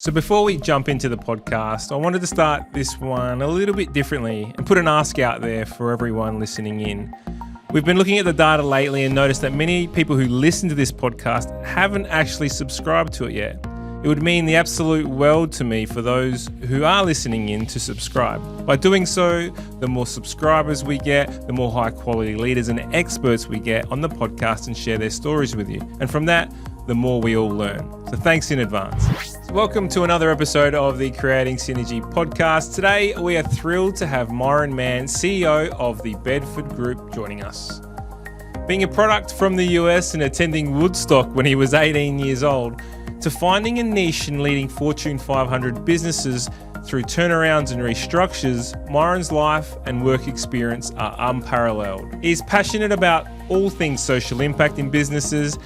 So before we jump into the podcast, I wanted to start this one a little bit differently and put an ask out there for everyone listening in. We've been looking at the data lately and noticed that many people who listen to this podcast haven't actually subscribed to it yet. It would mean the absolute world to me for those who are listening in to subscribe. By doing so, the more subscribers we get, the more high quality leaders and experts we get on the podcast and share their stories with you. And from that, the more we all learn. So thanks in advance. So welcome to another episode of the Creating Synergy podcast. Today, we are thrilled to have Myron Mann, CEO of the Bedford Group, joining us. Being a product from the US and attending Woodstock when he was 18 years old, to finding a niche in leading Fortune 500 businesses through turnarounds and restructures, Myron's life and work experience are unparalleled. He's passionate about all things social impact in businesses,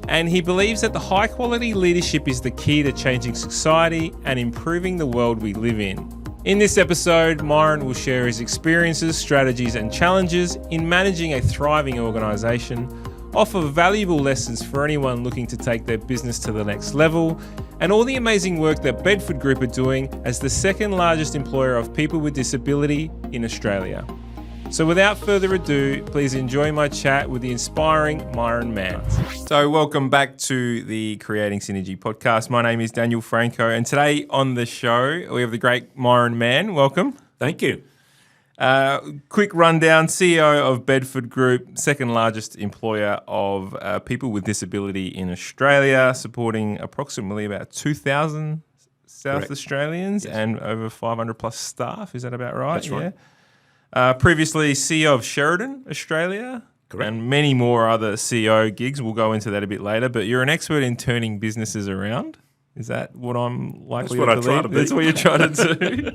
and he believes that the high quality leadership is the key to changing society and improving the world we live in. In this episode, Myron will share his experiences, strategies, and challenges in managing a thriving organization, offer valuable lessons for anyone looking to take their business to the next level, and all the amazing work that Bedford Group are doing as the second largest employer of people with disability in Australia. So without further ado, please enjoy my chat with the inspiring Myron Mann. So welcome back to the Creating Synergy podcast. My name is Daniel Franco, and today on the show, we have the great Myron Mann. Welcome. Thank you. Quick rundown, CEO of Bedford Group, second largest employer of people with disability in Australia, supporting approximately about 2,000 South Correct. Australians and over 500 plus staff. Is that about right? That's right. Yeah. Previously CEO of Sheridan, Australia. Correct. And many more other CEO gigs. We'll go into that a bit later, but you're an expert in turning businesses around. Is that what I'm likely to believe? That's what I try to be. That's what you're trying to do.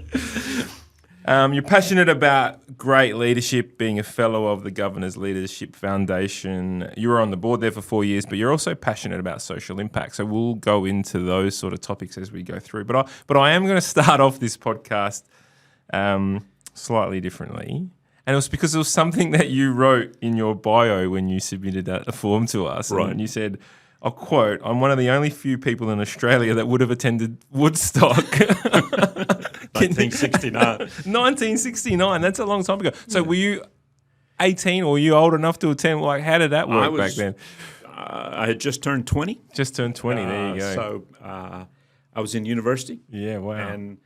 You're passionate about great leadership, being a fellow of the Governor's Leadership Foundation. You were on the board there for 4 years, but you're also passionate about social impact. So we'll go into those sort of topics as we go through. But I am going to start off this podcast slightly differently. And it was because it was something that you wrote in your bio when you submitted that form to us. Right. And you said, I'll quote, "I'm one of the only few people in Australia that would have attended Woodstock." 1969. 1969. That's a long time ago. So were you 18 or were you old enough to attend? Like, how did that work back then? I had just turned 20. Just turned 20. There you go. So I was in university. Yeah, wow. And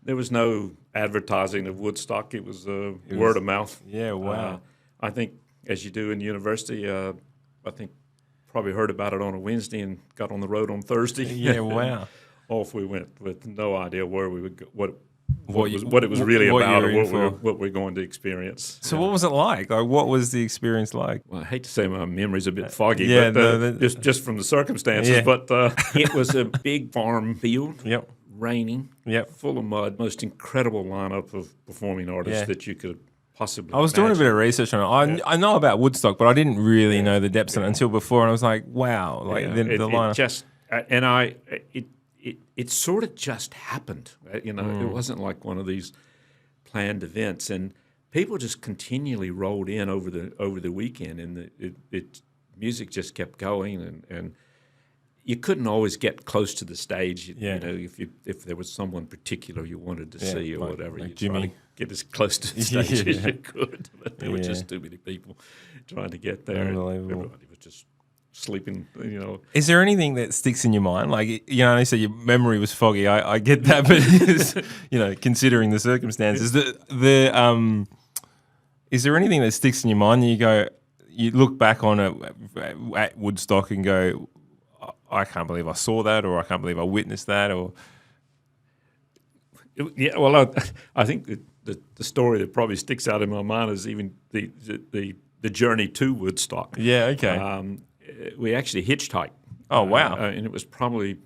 there was no advertising of Woodstock. It was word of mouth. Yeah, wow. I think, as you do in university, I think probably heard about it on a Wednesday and got on the road on Thursday. Yeah, wow. Off we went with no idea where we would go, what What it was really about, you were or in for. what we're going to experience. So what was it like? Like, what was the experience like? Well, I hate to say my memory's a bit foggy, Yeah, but just from the circumstances. Yeah. But it was a big farm field, Yep. raining, Yep. full of mud, most incredible lineup of performing artists Yeah. that you could possibly I was doing a bit of research on it. I know about Woodstock, but I didn't really know the depths of it until before. And I was like, wow. Like, the lineup. It just, and it sort of just happened. You know, it wasn't like one of these planned events, and people just continually rolled in over the weekend, and the music just kept going, and you couldn't always get close to the stage. Yeah. You know, if there was someone particular you wanted to see or like- whatever, like you Jimmy. try to get as close to the stage as Yeah. you could. But there were Yeah. just too many people trying to get there. and Unbelievable. Everybody was just sleeping. You know. Is there anything that sticks in your mind? Like, you know, you said your memory was foggy. I get that, but you know, considering the circumstances, is there anything that sticks in your mind? You look back on it at Woodstock and go, I can't believe I saw that, or I can't believe I witnessed that, or Yeah, well, I think the story that probably sticks out in my mind is even the journey to Woodstock. yeah, okay, We actually hitchhiked. Oh, wow. And it was probably a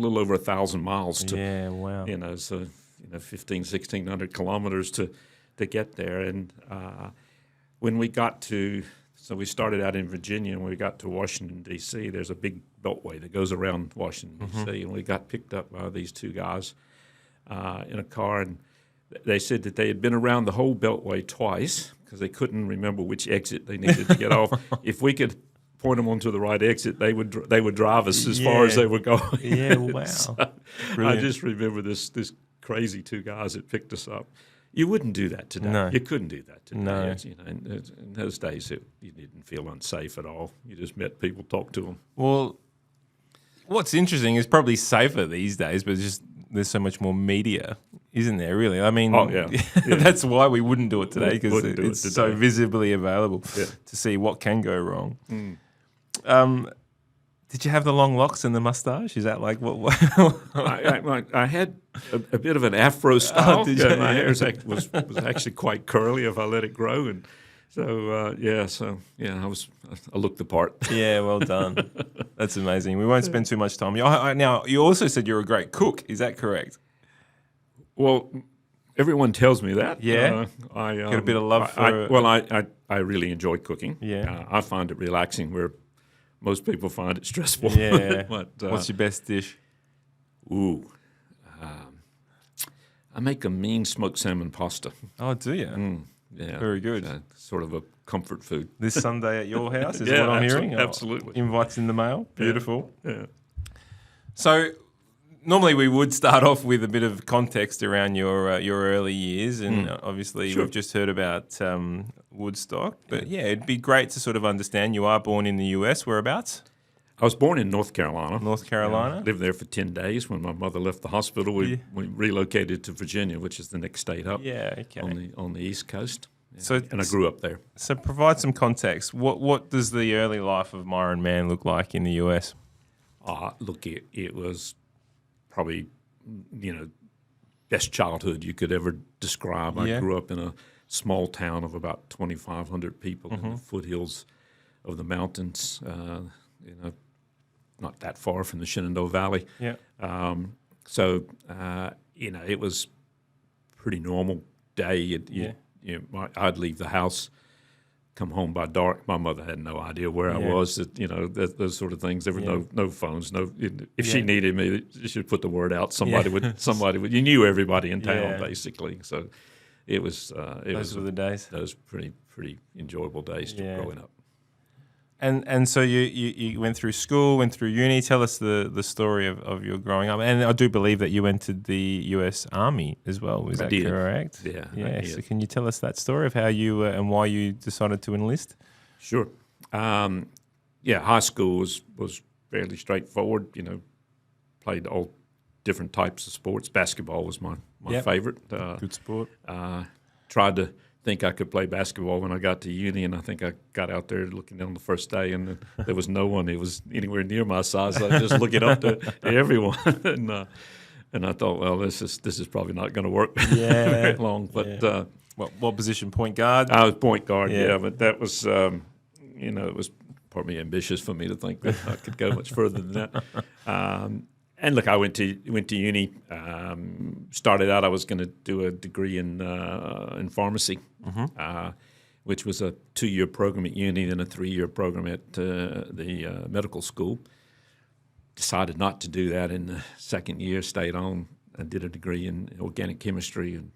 little over 1,000 miles to, yeah, wow, 1,600 kilometers to get there. And when we got to, so we started out in Virginia, and when we got to Washington, D.C., there's a big beltway that goes around Washington, D.C., and we got picked up by these two guys in a car, and they said that they had been around the whole beltway twice because they couldn't remember which exit they needed to get off. If we could point them onto the right exit, they would drive us as far as they were going. Yeah, wow. So I just remember this crazy two guys that picked us up. You wouldn't do that today. No. You couldn't do that today. No. In those days, you didn't feel unsafe at all. You just met people, talked to them. Well, what's interesting is probably safer these days, but there's so much more media, isn't there, really? I mean, that's why we wouldn't do it today, because it's so visibly available to see what can go wrong. Did you have the long locks and the mustache? Is that like what? I had a bit of an afro style. Oh, did you? My hair was actually quite curly if I let it grow, and so I looked the part. Yeah, well done. That's amazing. We won't spend too much time. Now, you also said you're a great cook. Is that correct? Well, everyone tells me that. Yeah, I got a bit of love for. I really enjoy cooking. Yeah, I find it relaxing, where most people find it stressful. Yeah. But, what's your best dish? I make a mean smoked salmon pasta. Oh, do you? Yeah, very good. Sort of a comfort food. This Sunday at your house is what I'm hearing. Absolutely. Invites in the mail. Beautiful. Yeah. So normally we would start off with a bit of context around your early years, and obviously we've just heard about Woodstock. But it'd be great to sort of understand. You are born in the US. Whereabouts? I was born in North Carolina. North Carolina. Lived there for 10 days. When my mother left the hospital, we relocated to Virginia, which is the next state up. Yeah, okay. On the East Coast. Yeah. So, and I grew up there. So provide some context. What does the early life of Myron Mann look like in the US? Look, it was probably, best childhood you could ever describe. I grew up in a small town of about 2,500 people in the foothills of the mountains, not that far from the Shenandoah Valley. Yeah. It was pretty normal day. I'd leave the house, come home by dark. My mother had no idea where I was. Those sort of things. There were no phones. If she needed me, she would put the word out. Somebody would. You knew everybody in town basically. So it was. Those were the days. Those pretty enjoyable days growing up. And so you went through school, went through uni. Tell us the story of your growing up. And I do believe that you entered the U.S. Army as well. Is that correct? Yeah. Yeah. So can you tell us that story of how you and why you decided to enlist? Sure. High school was fairly straightforward. Played all different types of sports. Basketball was my favorite. Good sport. Tried to think I could play basketball when I got to uni, and I think I got out there looking on the first day, and there was no one who was anywhere near my size. I was just looking up to everyone, and I thought, well, this is probably not going to work very long. But what position? Point guard? I was point guard. Yeah, but that was it was probably ambitious for me to think that I could go much further than that. And look, I went to uni. Started out, I was going to do a degree in pharmacy, which was a 2-year program at uni, then a 3-year program at the medical school. Decided not to do that in the second year. Stayed on and did a degree in organic chemistry, and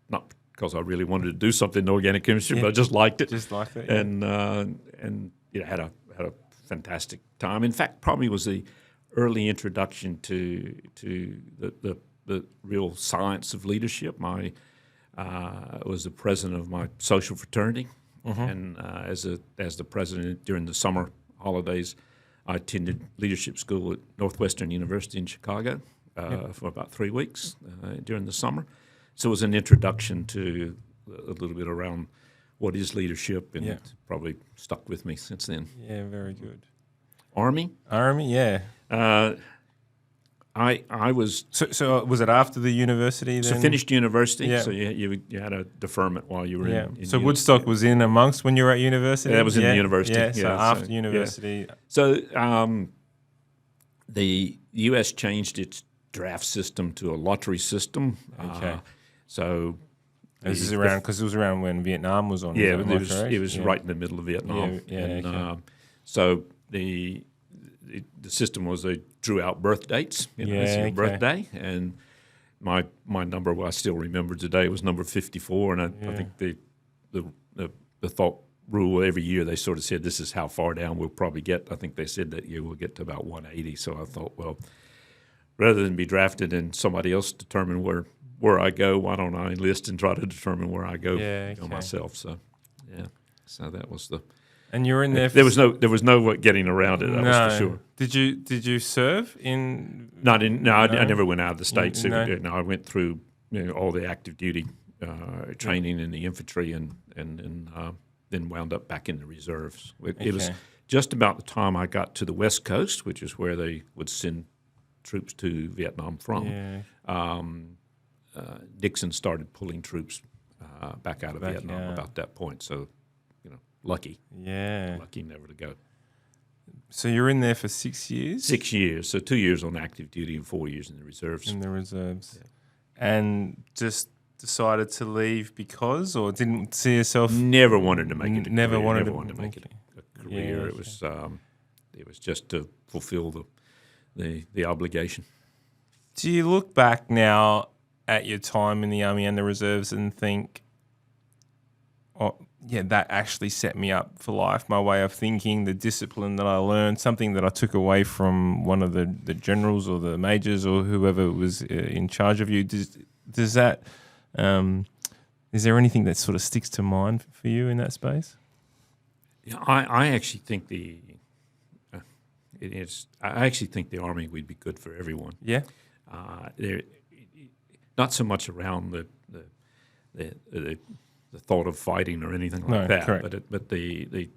not because I really wanted to do something in organic chemistry, but I just liked it. Just liked it, and had a fantastic time. In fact, probably was the early introduction to the real science of leadership. I was the president of my social fraternity, and as the president during the summer holidays, I attended leadership school at Northwestern University in Chicago for about 3 weeks during the summer. So it was an introduction to a little bit around what is leadership, and it's probably stuck with me since then. Yeah, very good. Army, yeah. I was so was it after the university then? So finished university. So you had a deferment while you were in so Woodstock was in amongst when you were at university. That was in the university. So after university. So the U.S. changed its draft system to a lottery system. Okay. So this is around because it was around when Vietnam was on. Yeah, it was right in the middle of Vietnam. So the system was they drew out birth dates. Your birthday, and my number, I still remember today, was number 54, and I think the thought rule every year. They sort of said, this is how far down we'll probably get. I think they said that year we'll get to about 180. So I thought, well, rather than be drafted and somebody else determine where I go, why don't I enlist and try to determine where I go, myself? So, yeah. So that was the. And you were in there. There was no getting around it. That was for sure. Did you serve in? I never went out of the States. I went through all the active duty training in the infantry and then wound up back in the reserves. It was just about the time I got to the West Coast, which is where they would send troops to Vietnam from. Yeah. Nixon started pulling troops back out of Vietnam about that point. So, lucky. Yeah. Lucky never to go. So you were in there for 6 years? 6 years. So 2 years on active duty and 4 years in the reserves. In the reserves. Yeah. And just decided to leave because, or didn't see yourself? Never wanted to make it. Never wanted to make it a career. Yeah, it was just to fulfill the obligation. Do you look back now at your time in the Army and the reserves and think, oh, yeah, that actually set me up for life, my way of thinking, the discipline that I learned, something that I took away from one of the generals or the majors or whoever was in charge of you? Does that, is there anything that sort of sticks to mind for you in that space? Yeah, I actually think I actually think the Army would be good for everyone. Yeah. Not so much around the thought of fighting or anything like that, correct. but the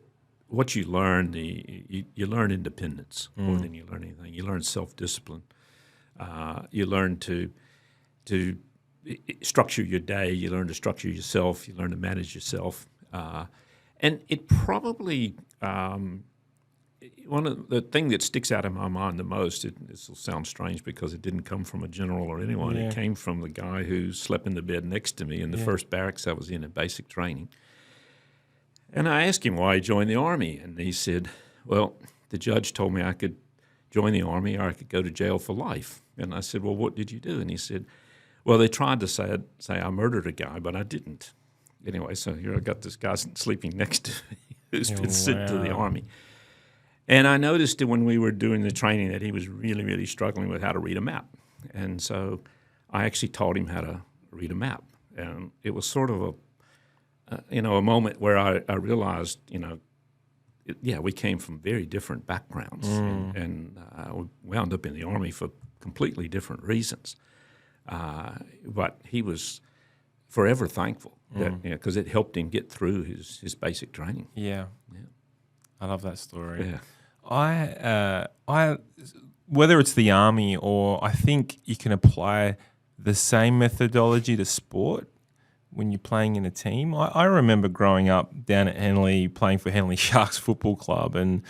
what you learn, you learn independence more than you learn anything. You learn self-discipline. You learn to structure your day. You learn to structure yourself. You learn to manage yourself. And it probably one of the thing that sticks out in my mind the most. This will sound strange because it didn't come from a general or anyone. Yeah. It came from the guy who slept in the bed next to me in the first barracks I was in basic training. And I asked him why he joined the Army, and he said, "Well, the judge told me I could join the Army or I could go to jail for life." And I said, "Well, what did you do?" And he said, "Well, they tried to say I murdered a guy, but I didn't." Anyway, so here I got this guy sleeping next to me who's been sent to the Army. And I noticed that when we were doing the training that he was really, really struggling with how to read a map. And so I actually taught him how to read a map. And it was sort of a moment where I realized, we came from very different backgrounds. And we wound up in the Army for completely different reasons. But he was forever thankful that because it helped him get through his basic training. Yeah. I love that story. Yeah. I whether it's the Army or I think you can apply the same methodology to sport when you're playing in a team. I remember growing up down at Henley playing for Henley Sharks Football Club, and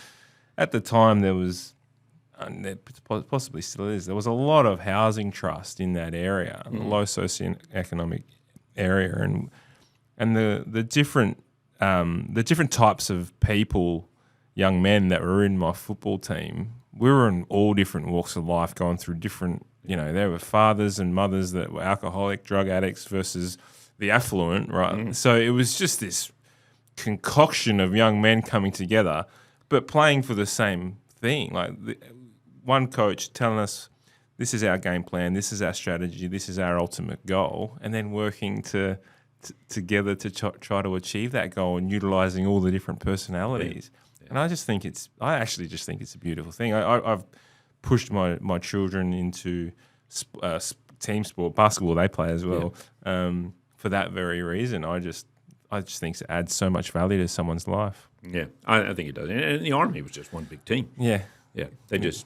at the time there was, and there possibly still is, there was a lot of housing trust in that area, a low socioeconomic area, and the different types of people, young men that were in my football team, we were in all different walks of life, going through different, there were fathers and mothers that were alcoholic, drug addicts versus the affluent, right? So it was just this concoction of young men coming together, but playing for the same thing. Like one coach telling us, this is our game plan, this is our strategy, this is our ultimate goal, and then working together to try to achieve that goal and utilising all the different personalities. Yeah. And I actually just think it's a beautiful thing. I've pushed my children into team sport, basketball they play as well, for that very reason. I just think it adds so much value to someone's life. Yeah, I think it does. And the Army was just one big team. Yeah. Yeah, they just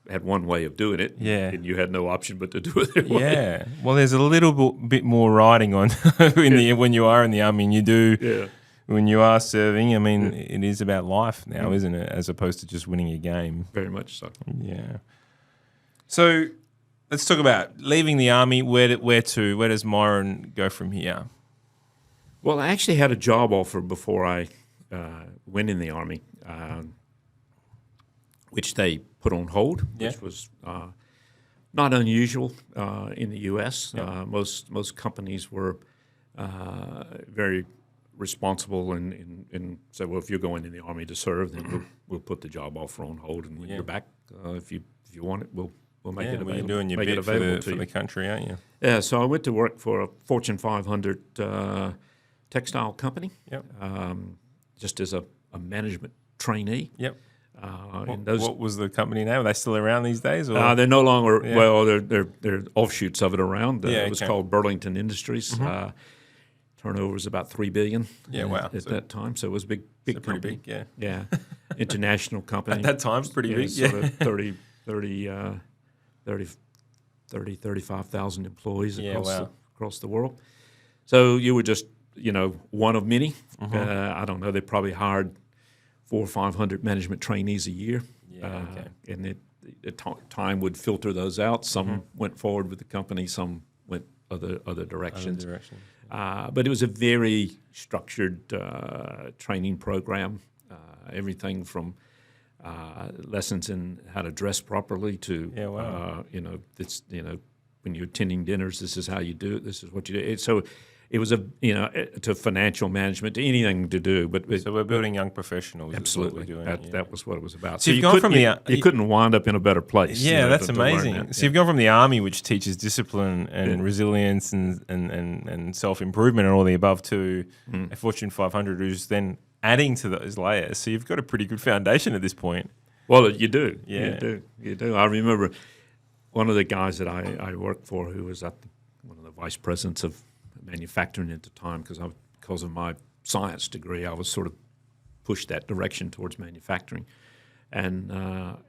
had one way of doing it, and you had no option but to do it their way. Yeah, well, there's a little bit more riding on when you are in the Army, and you do when you are serving. I mean, it is about life now, isn't it, as opposed to just winning a game. Very much so. Yeah. So let's talk about leaving the Army. Where does Myron go from here? Well, I actually had a job offer before I went in the Army, which they put on hold, which was not unusual in the U.S. Most companies were very responsible and say, well, if you're going in the Army to serve, then we'll put the job offer on hold, and when you're back, if you want it, we'll make it available. You're doing your bit for the country, aren't you? Yeah, so I went to work for a Fortune 500 textile company, just as a management trainee. Yep. What was the company name? Are they still around these days? Or? They're no longer. Yeah. Well, they're offshoots of it around. It was called Burlington Industries. Turnover was about $3 billion. At that time, so it was a big company. Pretty big, yeah. International company. At that time, it's pretty big. Sort of 35,000 employees across the world. So you were just one of many. I don't know. They probably hired 400 or 500 management trainees a year. And time would filter those out. Some went forward with the company. Some went other directions. But it was a very structured training program. Everything from lessons in how to dress properly to when you're attending dinners, this is how you do it. This is what you do. So it was to financial management, to anything to do. So we're building young professionals. Absolutely, doing, that was what it was about. So you've gone from you couldn't wind up in a better place. Yeah, that's amazing. So you've gone from the Army, which teaches discipline and resilience and self-improvement and all the above, to a Fortune 500 who's then adding to those layers. So you've got a pretty good foundation at this point. Well, you do. Yeah. You do. I remember one of the guys that I worked for, who was one of the vice presidents of manufacturing at the time, because of my science degree, I was sort of pushed that direction towards manufacturing. And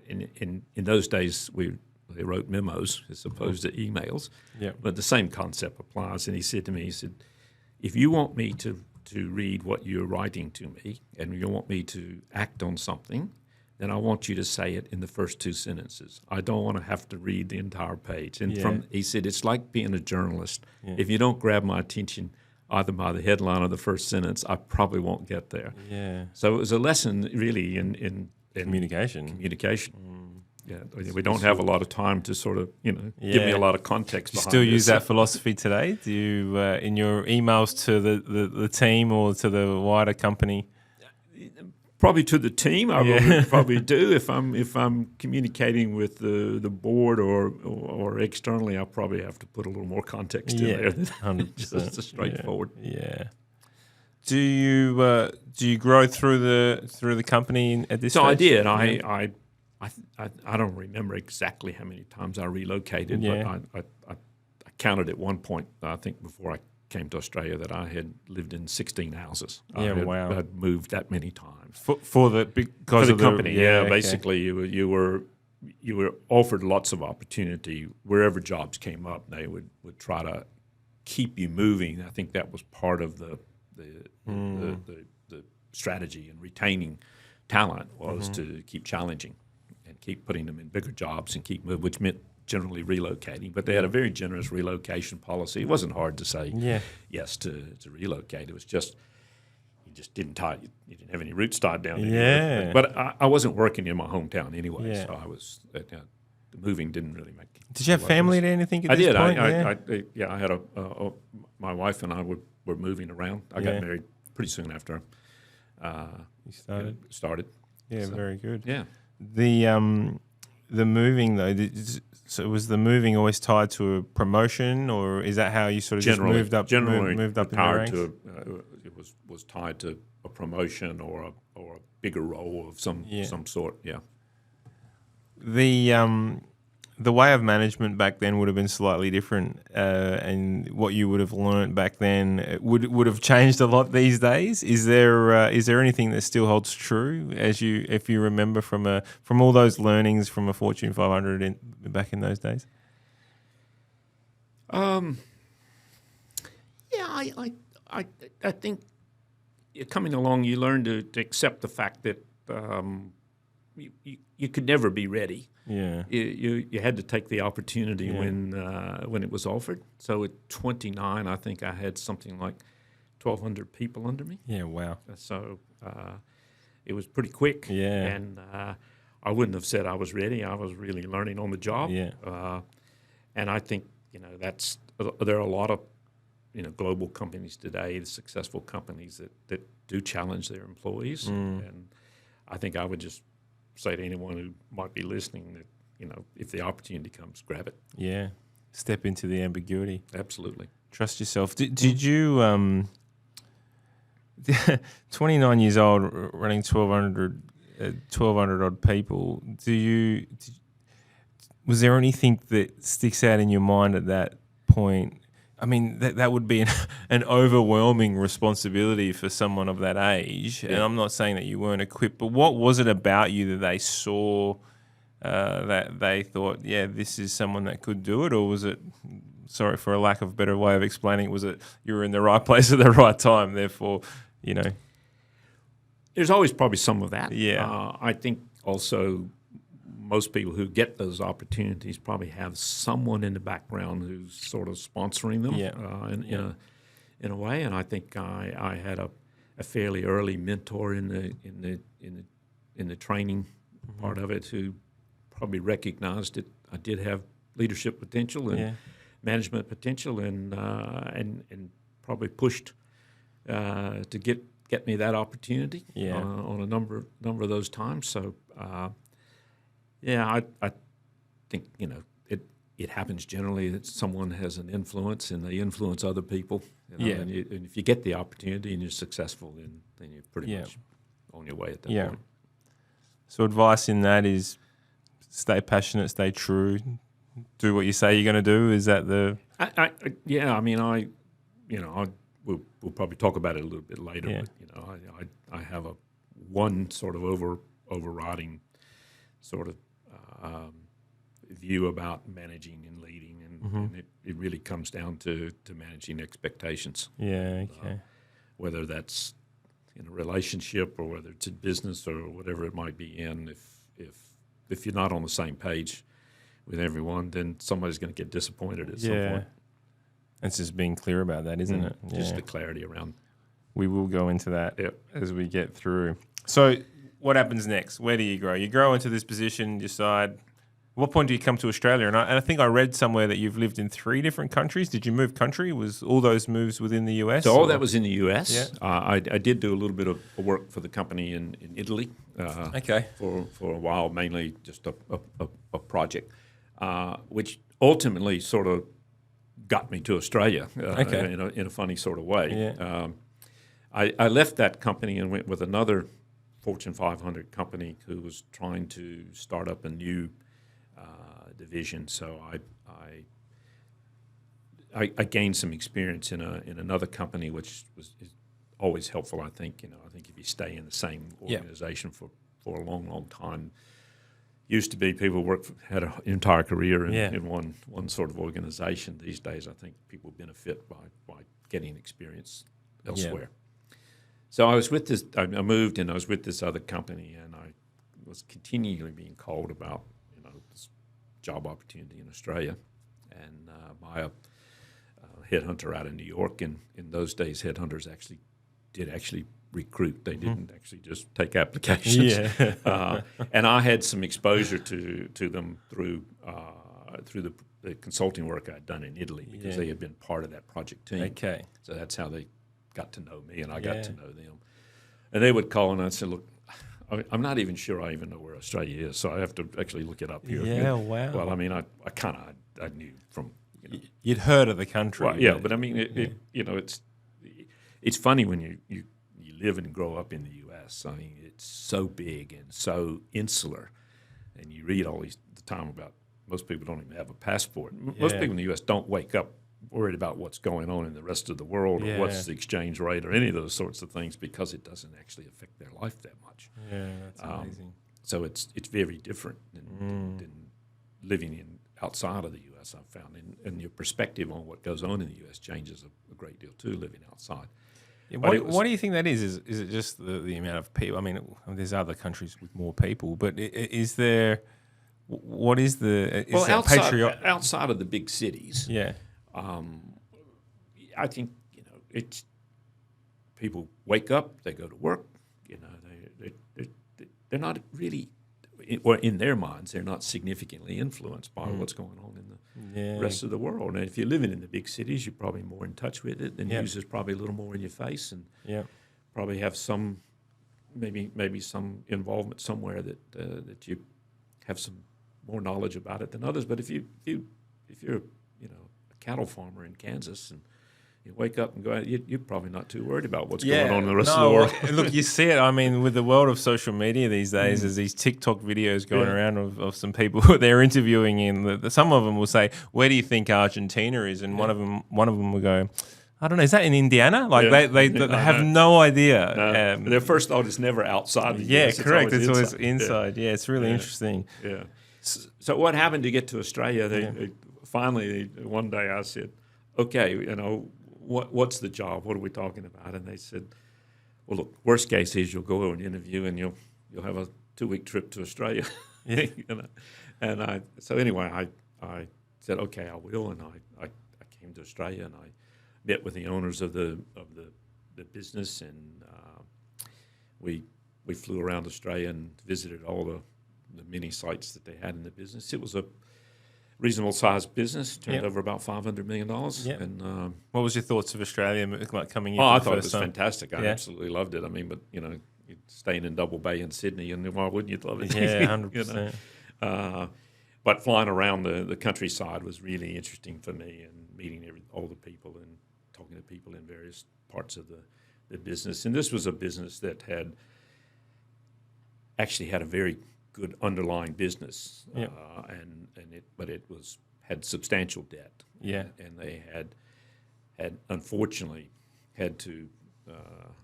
in those days, they wrote memos as opposed to emails. Yeah. But the same concept applies. And he said to me, if you want me to read what you're writing to me and you want me to act on something, then I want you to say it in the first 2 sentences. I don't want to have to read the entire page. And he said, it's like being a journalist. Yeah. If you don't grab my attention either by the headline or the first sentence, I probably won't get there. Yeah. So it was a lesson really in communication. Yeah, we don't have a lot of time to sort of, give me a lot of context. Do you still use that philosophy today? Do you, in your emails to the team or to the wider company? Probably to the team, I would probably do. If I'm communicating with the board or externally, I'll probably have to put a little more context in there than just straightforward. Yeah. Do you grow through the company at this stage? So I did. I don't remember exactly how many times I relocated, but I counted at one point, I think before I came to Australia, that I had lived in 16 houses. I'd moved that many times for the company. Basically, you were offered lots of opportunity wherever jobs came up. They would try to keep you moving. I think that was part of the strategy in retaining talent was to keep challenging and keep putting them in bigger jobs and keep moving, which meant generally relocating, but they had a very generous relocation policy. It wasn't hard to say yes to relocate. It was just you didn't have any roots tied down anywhere. But I wasn't working in my hometown anyway, so I was the moving didn't really make. Did you have family to anything at this point? I had my wife and I were moving around. I got married pretty soon after you started. Yeah, so, very good. Yeah. The moving though. So was the moving always tied to a promotion, or is that how you sort of generally, just moved up? Generally, moved up in the ranks? It was tied to a promotion or a bigger role of some sort. Yeah. The way of management back then would have been slightly different, and what you would have learnt back then would have changed a lot these days. Is there anything that still holds true if you remember from all those learnings from a Fortune 500 back in those days? I think coming along, you learn to accept the fact that you could never be ready. Yeah, you had to take the opportunity when it was offered. So at 29, I think I had something like 1,200 people under me. Yeah, wow. So it was pretty quick. Yeah, and I wouldn't have said I was ready. I was really learning on the job. Yeah, and I think there are a lot of global companies today, the successful companies that do challenge their employees. And I think I would just say to anyone who might be listening that, if the opportunity comes, grab it. Yeah. Step into the ambiguity. Absolutely. Trust yourself. Did you, 29 years old, running 1,200 odd people, was there anything that sticks out in your mind at that point? I mean, that would be an overwhelming responsibility for someone of that age. Yeah. And I'm not saying that you weren't equipped, but what was it about you that they saw that they thought, yeah, this is someone that could do it? Or was it, sorry for a lack of a better way of explaining, was it you were in the right place at the right time, therefore, There's always probably some of that. Yeah. I think also most people who get those opportunities probably have someone in the background who's sort of sponsoring them in a way. And I think I had a fairly early mentor in the training part of it who probably recognized that I did have leadership potential and management potential, and probably pushed to get me that opportunity on a number of those times. So. I think, it happens generally that someone has an influence and they influence other people. And if you get the opportunity and you're successful, then you're pretty much on your way at that point. So advice in that is stay passionate, stay true, do what you say you're going to do. Is that the... we'll probably talk about it a little bit later. Yeah. But, I have one sort of overriding sort of view about managing and leading, and it really comes down to managing expectations. Yeah, okay. Whether that's in a relationship or whether it's in business or whatever it might be in, if you're not on the same page with everyone, then somebody's going to get disappointed at some point. It's just being clear about that, isn't it? Just the clarity around. We will go into that as we get through. So what happens next? Where do you grow? You grow into this position, decide. At what point do you come to Australia? And I think I read somewhere that you've lived in 3 different countries. Did you move country? Was all those moves within the US? So all that was in the US. Yeah. I did do a little bit of work for the company in Italy. For a while, mainly just a project, which ultimately sort of got me to Australia in a funny sort of way. Yeah. I left that company and went with another Fortune 500 company who was trying to start up a new division. So I gained some experience in another company, which is always helpful. I think I think if you stay in the same organization for a long time, used to be people had an entire career in one sort of organization. These days, I think people benefit by getting experience elsewhere. So I was with this. I moved and I was with this other company, and I was continually being called about this job opportunity in Australia, and by a headhunter out of New York. And in those days, headhunters did recruit. They didn't actually just take applications. Yeah. And I had some exposure to them through the consulting work I'd done in Italy, because they had been part of that project team. Okay. So that's how they got to know me, and I got to know them. And they would call, and I'd say, look, I'm not even sure I even know where Australia is, so I have to actually look it up here. Yeah, wow. Well, I mean, I knew from... You'd heard of the country. Well, but I mean, it's funny when you live and grow up in the U.S. I mean, it's so big and so insular, and you read all the time about most people don't even have a passport. Most people in the U.S. don't wake up worried about what's going on in the rest of the world or what's the exchange rate or any of those sorts of things, because it doesn't actually affect their life that much. Yeah, that's amazing. So it's very different than living outside of the U.S., I've found. And your perspective on what goes on in the U.S. changes a great deal too, living outside. Yeah, what do you think that is? Is it just the amount of people? I mean, there's other countries with more people, but is there... What is the... outside of the big cities... Yeah. I think it's people wake up, they go to work. They're not really, or in their minds, they're not significantly influenced by what's going on rest of the world. And if you're living in the big cities, you're probably more in touch with it. The news is probably a little more in your face, and probably have some maybe some involvement somewhere that you have some more knowledge about it than others. But if you're a cattle farmer in Kansas and you wake up and go out, you're probably not too worried about what's going on in the rest of the world. Look, you see it. I mean, with the world of social media these days, there's these TikTok videos going around of some people who they're interviewing in. Some of them will say, "Where do you think Argentina is?" And one of them will go, "I don't know. Is that in Indiana?" Like they have no idea. No. Their first thought is never outside the US. Correct. It's always inside. Yeah, it's really interesting. Yeah. So what happened to get to Australia? They finally one day I said, "Okay, what's the job? What are we talking about?" And they said, "Well, look, worst case is you'll go to an interview and you'll have a 2-week trip to Australia." And I said, "Okay, I will." And I came to Australia and I met with the owners of the business, and we flew around Australia and visited all the many sites that they had in the business. It was a reasonable sized business, turned over about $500 million. And what was your thoughts of Australia like coming in? I thought it was fantastic. I absolutely loved it. I mean, but you're staying in Double Bay in Sydney, and why wouldn't you love it? Yeah, 100%. But flying around the countryside was really interesting for me, and meeting all the people and talking to people in various parts of the business. And this was a business that had a very good underlying business, but it had substantial debt. And they had unfortunately had to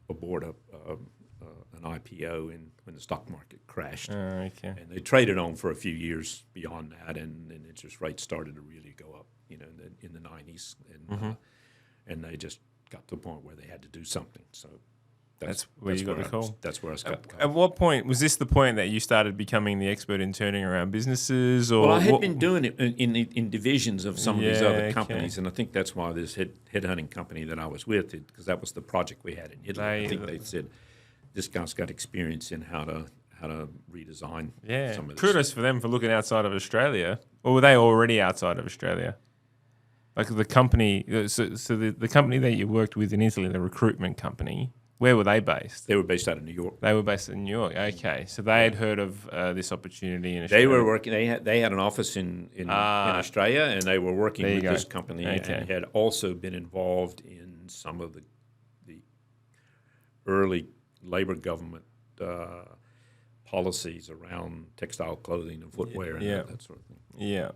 abort an IPO when the stock market crashed. And they traded on for a few years beyond that, and interest rates started to really go up, in the 90s, and they just got to a point where they had to do something. So that's where you got the call. That's where I got the call. At what point was this the point that you started becoming the expert in turning around businesses? Or I had been doing it in divisions of some of these other companies, and I think that's why this headhunting company that I was with, because that was the project we had in Italy. I think they said, this guy's got experience in how to redesign some of this. Kudos for them for looking outside of Australia. Or were they already outside of Australia? Like the company, so the company that you worked with in Italy, the recruitment company, where were they based? They were based out of New York. They were based in New York. Okay, so they had heard of this opportunity in Australia. They were working. They had an office in Australia, and they were working with this company, and had also been involved in some of the early Labor government policies around textile clothing and footwear and that sort of thing. Yeah.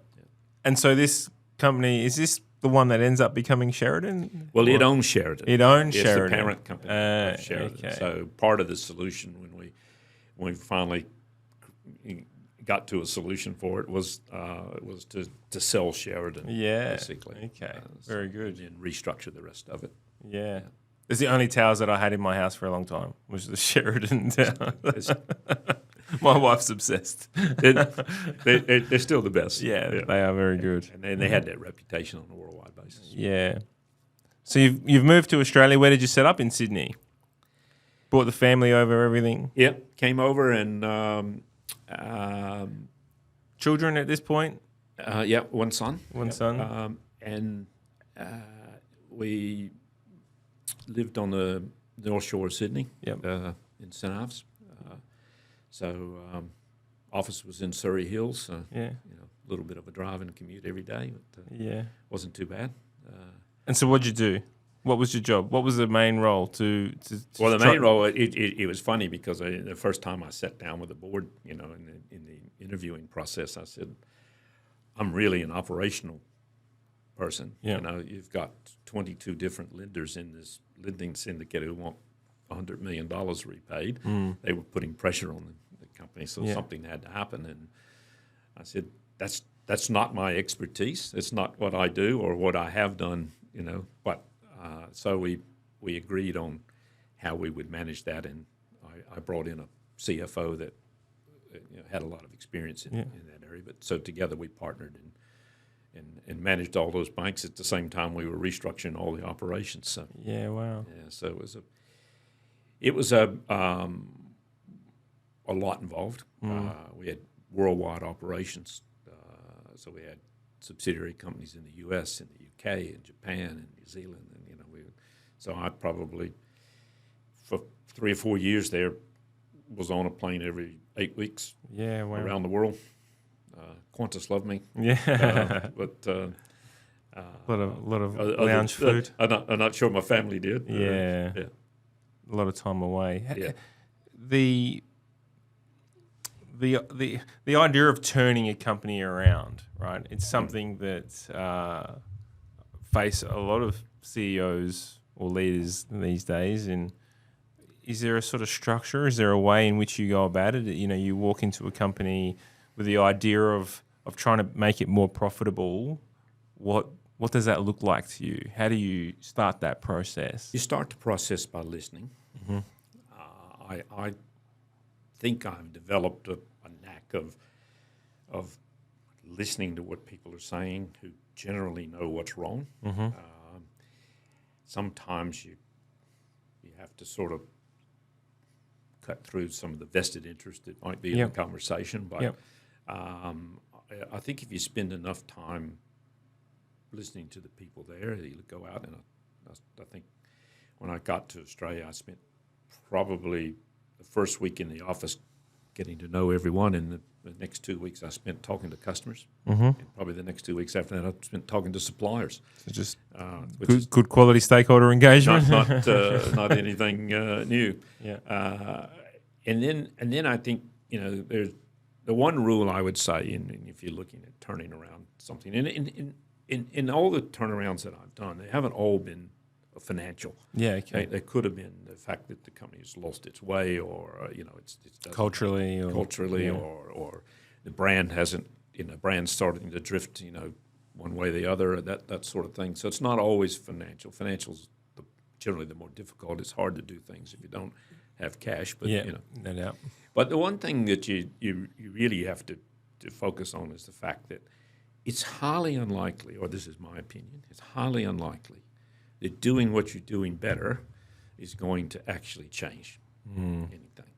And so this company, is this the one that ends up becoming Sheridan? Well, it owns Sheridan. It owns Sheridan. It's the parent company of Sheridan. Okay. So part of the solution when we finally got to a solution for it was to sell Sheridan. Basically. Okay. Very good. And restructure the rest of it. Yeah. It's the only towels that I had in my house for a long time, was the Sheridan towel. My wife's obsessed. They're still the best. Yeah, they are very good. And they had that reputation on a worldwide basis. Yeah. So you've moved to Australia. Where did you set up in Sydney? Brought the family over, everything? Yeah, came over and... children at this point? One son. One son. And we lived on the North Shore of Sydney in St Ives. So office was in Surrey Hills. So, a little bit of a drive and commute every day, but wasn't too bad. And so what'd you do? What was your job? What was the main role the main role, it was funny because the first time I sat down with the board, in the interviewing process, I said, I'm really an operational person. You've got 22 different lenders in this lending syndicate who want $100 million repaid. They were putting pressure on the company, so something had to happen. And I said, that's not my expertise. It's not what I do or what I have done, But so we agreed on how we would manage that, and I brought in a CFO that had a lot of experience in that area. But so together we partnered and managed all those banks at the same time we were restructuring all the operations. So so it was a lot involved. We had worldwide operations, so we had subsidiary companies in the U.S., in the U.K., in Japan, and New Zealand, and so I probably for 3 or 4 years there was on a plane every 8 weeks. Yeah, wow. Around the world. Qantas loved me. Yeah, but a lot of lounge food. I'm not sure my family did. Yeah, yeah. A lot of time away. Yeah. The idea of turning a company around, right? It's something that face a lot of CEOs or leaders these days. And is there a sort of structure? Is there a way in which you go about it? You walk into a company with the idea of trying to make it more profitable. What does that look like to you? How do you start that process? You start the process by listening. Mm-hmm. I think I've developed a knack of listening to what people are saying who generally know what's wrong. Mm-hmm. Sometimes you have to sort of cut through some of the vested interest that might be in the conversation. But I think if you spend enough time listening to the people there, you go out, and I think when I got to Australia, I spent probably the first week in the office getting to know everyone, and the next 2 weeks I spent talking to customers, and probably the next 2 weeks after that I spent talking to suppliers. So just which good quality stakeholder engagement. not anything new. Yeah. And then I think there's the one rule I would say, and if you're looking at turning around something, and in all the turnarounds that I've done, they haven't all been financial. Yeah, okay. They could have been the fact that the company's lost its way, or it's culturally, or the brand hasn't, brand's starting to drift, one way or the other, that sort of thing. So it's not always financial. Financial's generally the more difficult. It's hard to do things if you don't have cash, but no doubt. But the one thing that you really have to focus on is the fact that it's highly unlikely, or this is my opinion, it's highly unlikely that doing what you're doing better is going to actually change anything.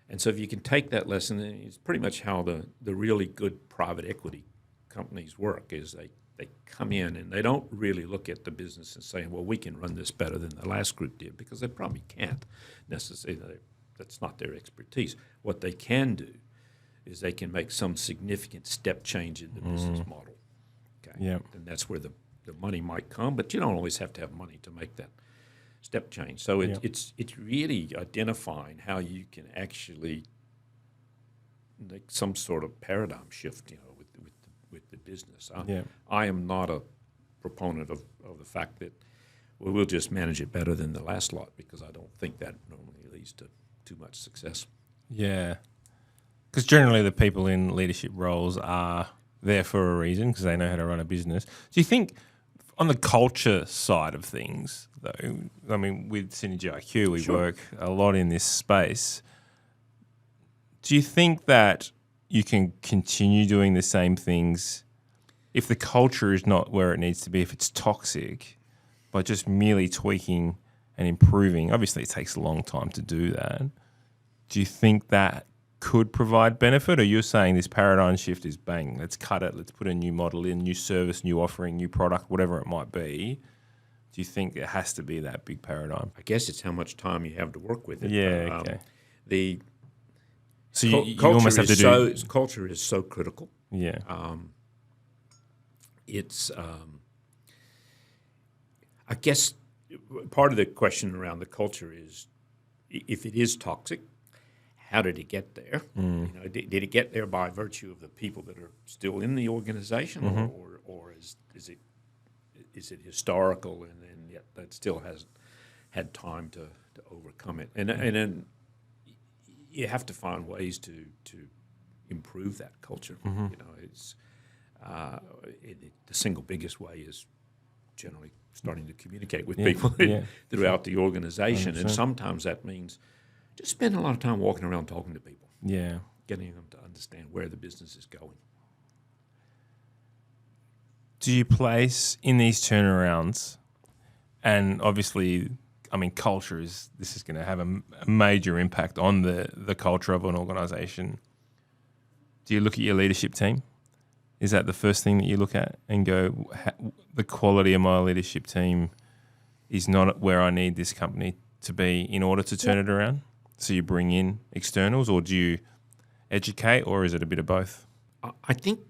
And so if you can take that lesson, it's pretty much how the really good private equity companies work, is they come in and they don't really look at the business and say, well, we can run this better than the last group did, because they probably can't necessarily. That's not their expertise. What they can do is they can make some significant step change in the business model. Okay? Yeah. And that's where the money might come, but you don't always have to have money to make that step change. So it's really identifying how you can actually make some sort of paradigm shift, with the business. I am not a proponent of the fact that we'll just manage it better than the last lot, because I don't think that normally leads to too much success. Yeah. Because generally the people in leadership roles are there for a reason, because they know how to run a business. Do you think on the culture side of things, though, I mean, with SynergyIQ, we work a lot in this space. Do you think that you can continue doing the same things if the culture is not where it needs to be, if it's toxic, by just merely tweaking and improving? Obviously, it takes a long time to do that. Do you think that could provide benefit, or you're saying this paradigm shift is bang, let's cut it, let's put a new model in, new service, new offering, new product, whatever it might be? Do you think it has to be that big paradigm? I guess it's how much time you have to work with it. Yeah, okay. So you culture almost have to do... Culture is so critical. Yeah. It's, I guess, part of the question around the culture is, if it is toxic, how did it get there? Did it get there by virtue of the people that are still in the organization, or is it historical, and yet that still has had time to overcome it? And then you have to find ways to improve that culture. It's the single biggest way is generally starting to communicate with people throughout the organization, and sometimes that means just spending a lot of time walking around talking to people. Yeah. Getting them to understand where the business is going. Do you place in these turnarounds, and obviously, I mean, culture is going to have a major impact on the culture of an organization. Do you look at your leadership team Is that the first thing that you look at and go, the quality of my leadership team is not where I need this company to be in order to turn it around? So you bring in externals, or do you educate, or is it a bit of both? I think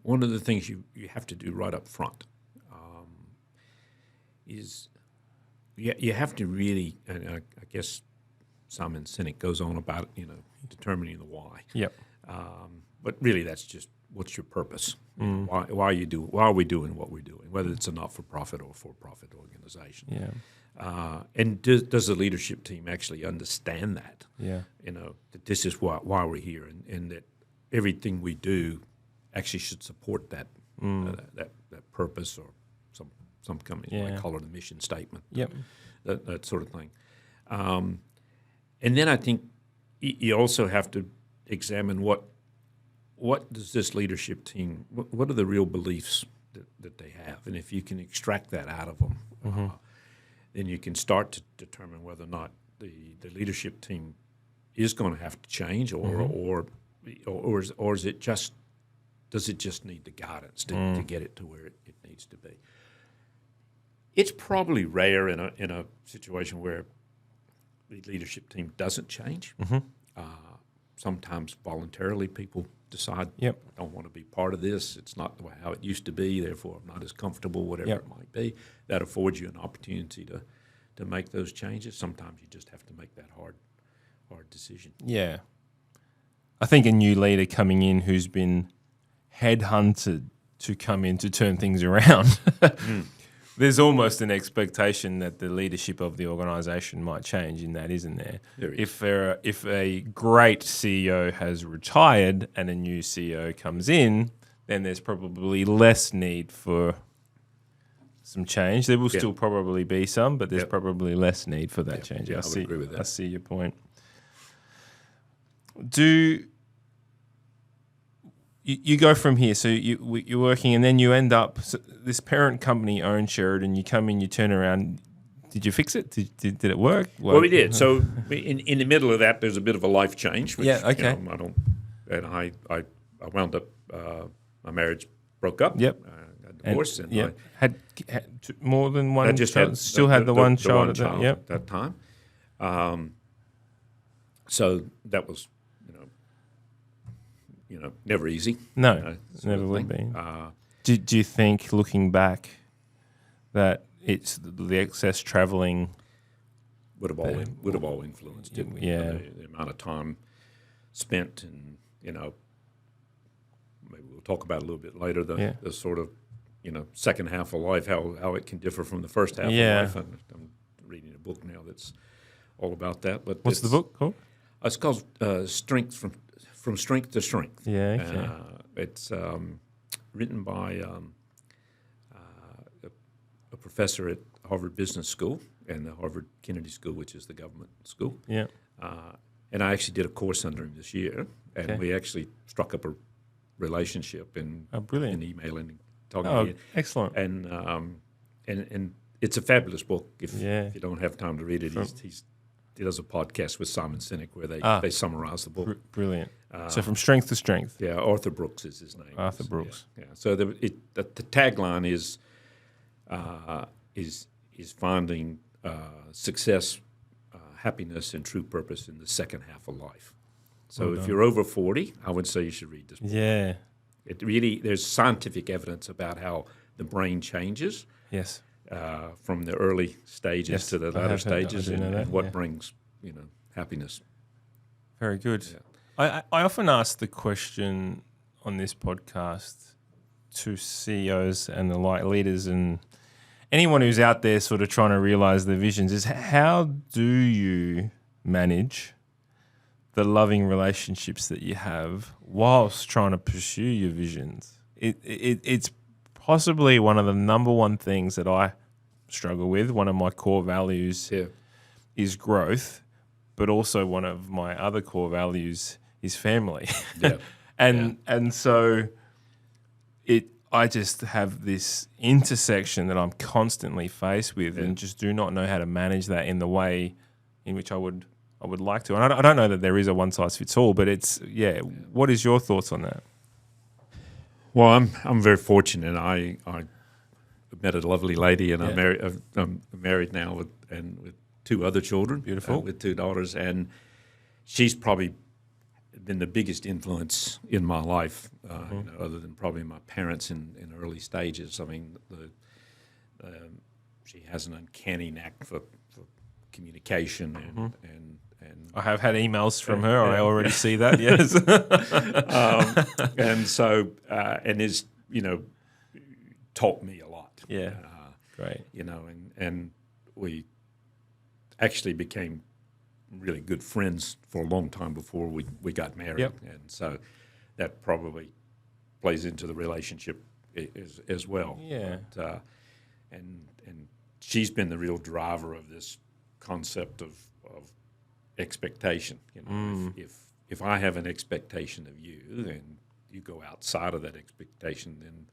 one of the things you have to do right up front is you have to really, and I guess Simon Sinek goes on about, determining the why. Yep. But really that's just, what's your purpose? Why are we doing what we're doing, whether it's a not-for-profit or for-profit organization? Yeah. And does the leadership team actually understand that? Yeah. That this is why we're here, and that everything we do actually should support that that purpose, or some companies might call it a mission statement. Yep. That sort of thing. And then I think you also have to examine what does this leadership team, what are the real beliefs that they have, and if you can extract that out of them, then you can start to determine whether or not the leadership team is going to have to change, or is it just, does it just need the guidance to get it to where it needs to be? It's probably rare in a situation where the leadership team doesn't change. Sometimes voluntarily people decide, I don't want to be part of this. It's not how it used to be, therefore I'm not as comfortable, whatever it might be. That affords you an opportunity to make those changes. Sometimes you just have to make that hard decision. Yeah. I think a new leader coming in who's been headhunted to come in to turn things around, there's almost an expectation that the leadership of the organisation might change in that, isn't there? If a great CEO has retired and a new CEO comes in, then there's probably less need for some change. There will still probably be some, but there's probably less need for that change. I would agree with that. I see your point. You go from here, so you're working, and then you end up, so this parent company owns Sheridan. You come in, you turn around. Did you fix it? Did it work? Well, we did. So in the middle of that, there's a bit of a life change. Which, I wound up, my marriage broke up. Yep. Got divorced. And had more than one. I just child, still had the one child at that time. So that was, never easy. No, never would be. Do you think, looking back, that it's the excess travelling would have all influenced it? Yeah, the amount of time spent, and maybe we'll talk about it a little bit later. The sort of second half of life, how it can differ from the first half of life. I'm reading a book now that's all about that. But what's the book called? It's called Strength from Strength to Strength. Yeah, okay. It's written by a professor at Harvard Business School and the Harvard Kennedy School, which is the government school. Yeah. And I actually did a course under him this year, and we actually struck up a relationship in emailing and talking. Oh, excellent. And it's a fabulous book. If you don't have time to read it, he does a podcast with Simon Sinek where they summarize the book. Brilliant. So from strength to strength. Yeah, Arthur Brooks is his name. Arthur Brooks. Yeah. So the tagline is finding success, happiness, and true purpose in the second half of life. So if you're over 40, I would say you should read this book. Yeah. It really, there's scientific evidence about how the brain changes. Yes. From the early stages to the latter stages, and what brings happiness. Very good. Yeah. I often ask the question on this podcast to CEOs and the leaders and anyone who's out there sort of trying to realize their visions is, how do you manage the loving relationships that you have whilst trying to pursue your visions? It's possibly one of the number one things that I struggle with. One of my core values is growth, but also one of my other core values is family. Yeah. And so I just have this intersection that I'm constantly faced with and just do not know how to manage that in the way in which I would like to. And I don't know that there is a one size fits all, but it's, what is your thoughts on that? Well, I'm very fortunate. I met a lovely lady, and I'm married now with two other children. Beautiful. With two daughters, and she's probably been the biggest influence in my life, other than probably my parents in early stages. I mean, she has an uncanny knack for communication and I have had emails from her. I already see that. Yes. and so and is taught me a lot. Yeah. Great. And we actually became really good friends for a long time before we got married. Yep. And so that probably plays into the relationship as well. Yeah. But, and she's been the real driver of this concept of expectation. If I have an expectation of you, and you go outside of that expectation, then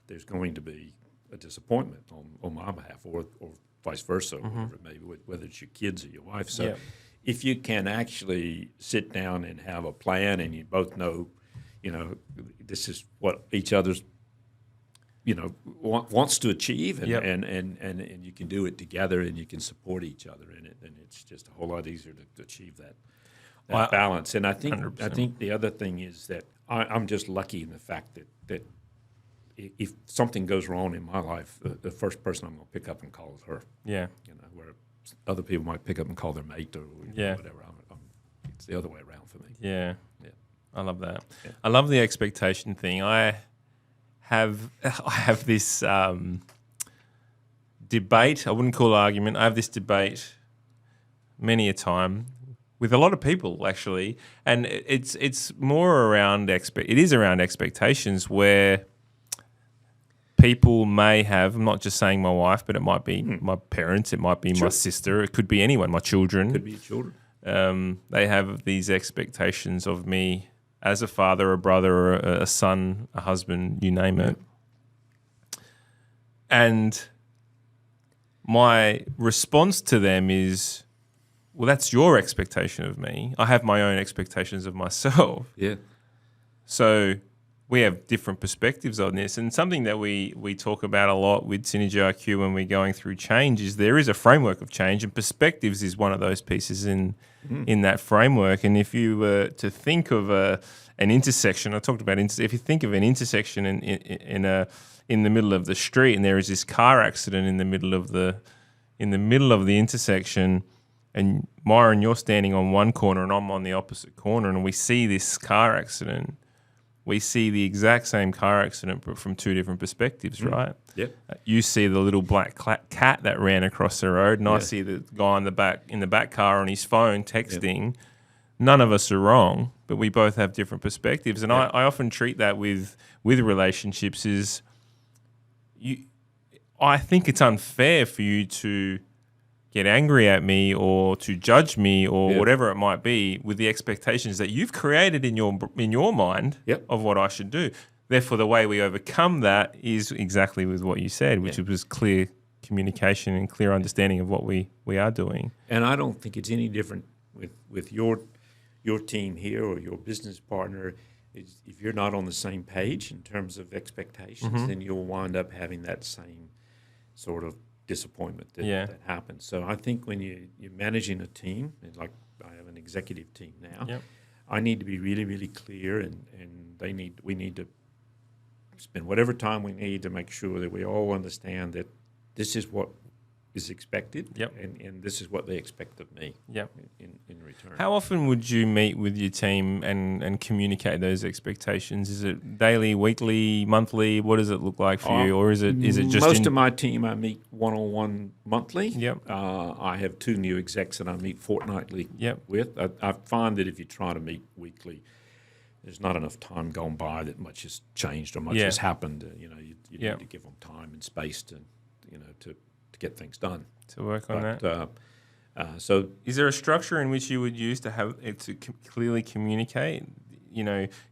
there's going to be a disappointment on my behalf, or vice versa, whatever it may be, whether it's your kids or your wife. So if you can actually sit down and have a plan, and you both know, this is what each other's wants to achieve, and you can do it together, and you can support each other in it, and it's just a whole lot easier to achieve that balance. And I think 100%. The other thing is that I'm just lucky in the fact that if something goes wrong in my life, the first person I'm going to pick up and call is her. Yeah. Where other people might pick up and call their mate or whatever. It's the other way around for me. Yeah. Yeah. I love that. Yeah. I love the expectation thing. I have this debate. I wouldn't call it argument. I have this debate many a time with a lot of people, actually, and it's more around it is around expectations, where people may have. I'm not just saying my wife, but it might be my parents. It might be my sister. It could be anyone. My children. Could be your children. They have these expectations of me as a father, a brother, or a son, a husband, you name it. And my response to them is, well, that's your expectation of me. I have my own expectations of myself. Yeah. So we have different perspectives on this. And something that we talk about a lot with SynergyIQ when we're going through change is there is a framework of change, and perspectives is one of those pieces in that framework. And if you were to think of an intersection, I talked about if you think of an intersection in the middle of the street, and there is this car accident in the middle of the intersection, and Myron, you're standing on one corner and I'm on the opposite corner, and we see this car accident. We see the exact same car accident, but from two different perspectives, right? Yep. You see the little black cat that ran across the road, and I see the guy in the back car on his phone texting. Yep. None of us are wrong, but we both have different perspectives. And I often treat that with relationships is I think it's unfair for you to get angry at me or to judge me or whatever it might be with the expectations that you've created in your mind of what I should do. Therefore, the way we overcome that is exactly with what you said, which was clear communication and clear understanding of what we are doing. And I don't think it's any different with your team here or your business partner. If you're not on the same page in terms of expectations, then you'll wind up having that same sort of disappointment that happens. So I think when you're managing a team, and like I have an executive team now, I need to be really, really clear, and we need to spend whatever time we need to make sure that we all understand that this is what is expected, and this is what they expect of me in return. How often would you meet with your team and communicate those expectations? Is it daily, weekly, monthly? What does it look like for you? Or is it just most of my team I meet one-on-one monthly. Yep. I have two new execs that I meet fortnightly with. I find that if you try to meet weekly, there's not enough time gone by that much has changed or much has happened. You need to give them time and space to get things done. To work on that. So, is there a structure in which you would use to have it to clearly communicate?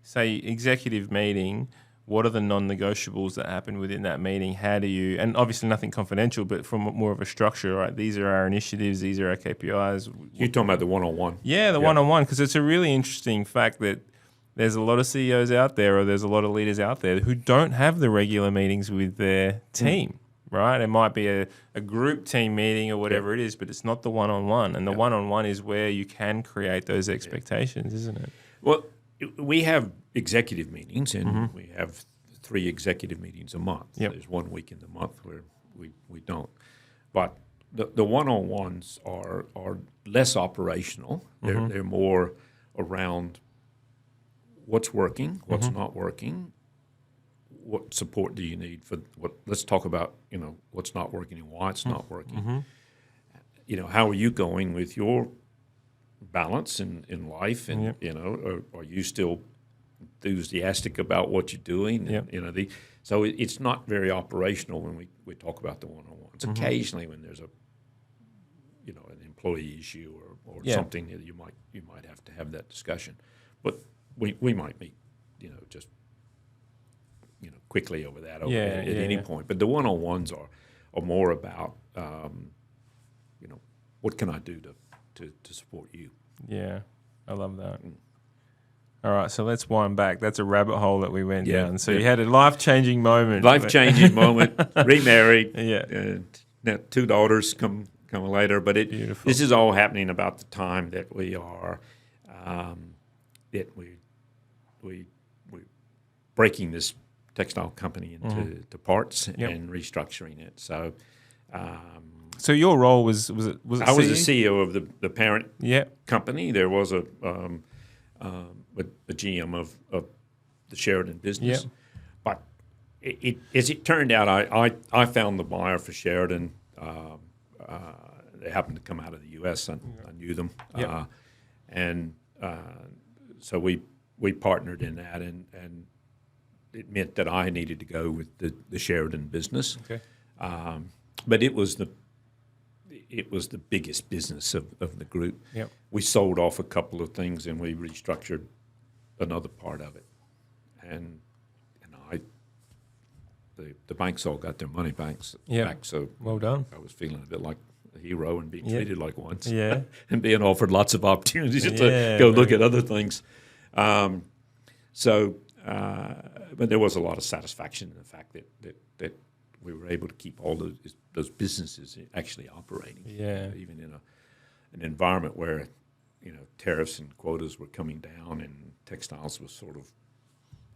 Say executive meeting. What are the non-negotiables that happen within that meeting? How do you? And obviously nothing confidential, but from more of a structure, right? These are our initiatives. These are our KPIs. You're talking about the one-on-one. Yeah, the one-on-one, because it's a really interesting fact that there's a lot of CEOs out there, or there's a lot of leaders out there who don't have the regular meetings with their team, right? It might be a group team meeting or whatever it is, but it's not the one-on-one. And the one-on-one is where you can create those expectations, isn't it? Well, we have executive meetings, and we have 3 executive meetings a month. Yep. There's 1 week in the month where we don't. But the one-on-ones are less operational. They're more around what's working, what's not working, what support do you need for what. Let's talk about what's not working and why it's not working. How are you going with your balance in life, and are you still enthusiastic about what you're doing? And, so it's not very operational when we talk about the one-on-ones. Occasionally, when there's an employee issue or something that you might have to have that discussion, but we might meet just quickly over that at any point. But the one-on-ones are more about what can I do to support you. Yeah, I love that. All right, so let's wind back. That's a rabbit hole that we went down. So you had a life-changing moment. Life-changing moment, remarried. Yeah. Now 2 daughters come later, but Beautiful. This is all happening about the time that we are we're breaking this textile company into parts and restructuring it. So So your role was it I was CEO? the CEO of the parent Yep. company. There was a GM of the Sheridan business. Yep. But as it turned out, I found the buyer for Sheridan. They happened to come out of the U.S. I knew them. Yep. So we partnered in that, and it meant that I needed to go with the Sheridan business. Okay. But it was the biggest business of the group. Yep. We sold off a couple of things, and we restructured another part of it. And the banks all got their money back. So Well done. I was feeling a bit like a hero and being treated like one. Yeah. And being offered lots of opportunities to Yeah, go look at other things. But there was a lot of satisfaction in the fact that we were able to keep all those businesses actually operating. Yeah. Even in an environment where tariffs and quotas were coming down and textiles was sort of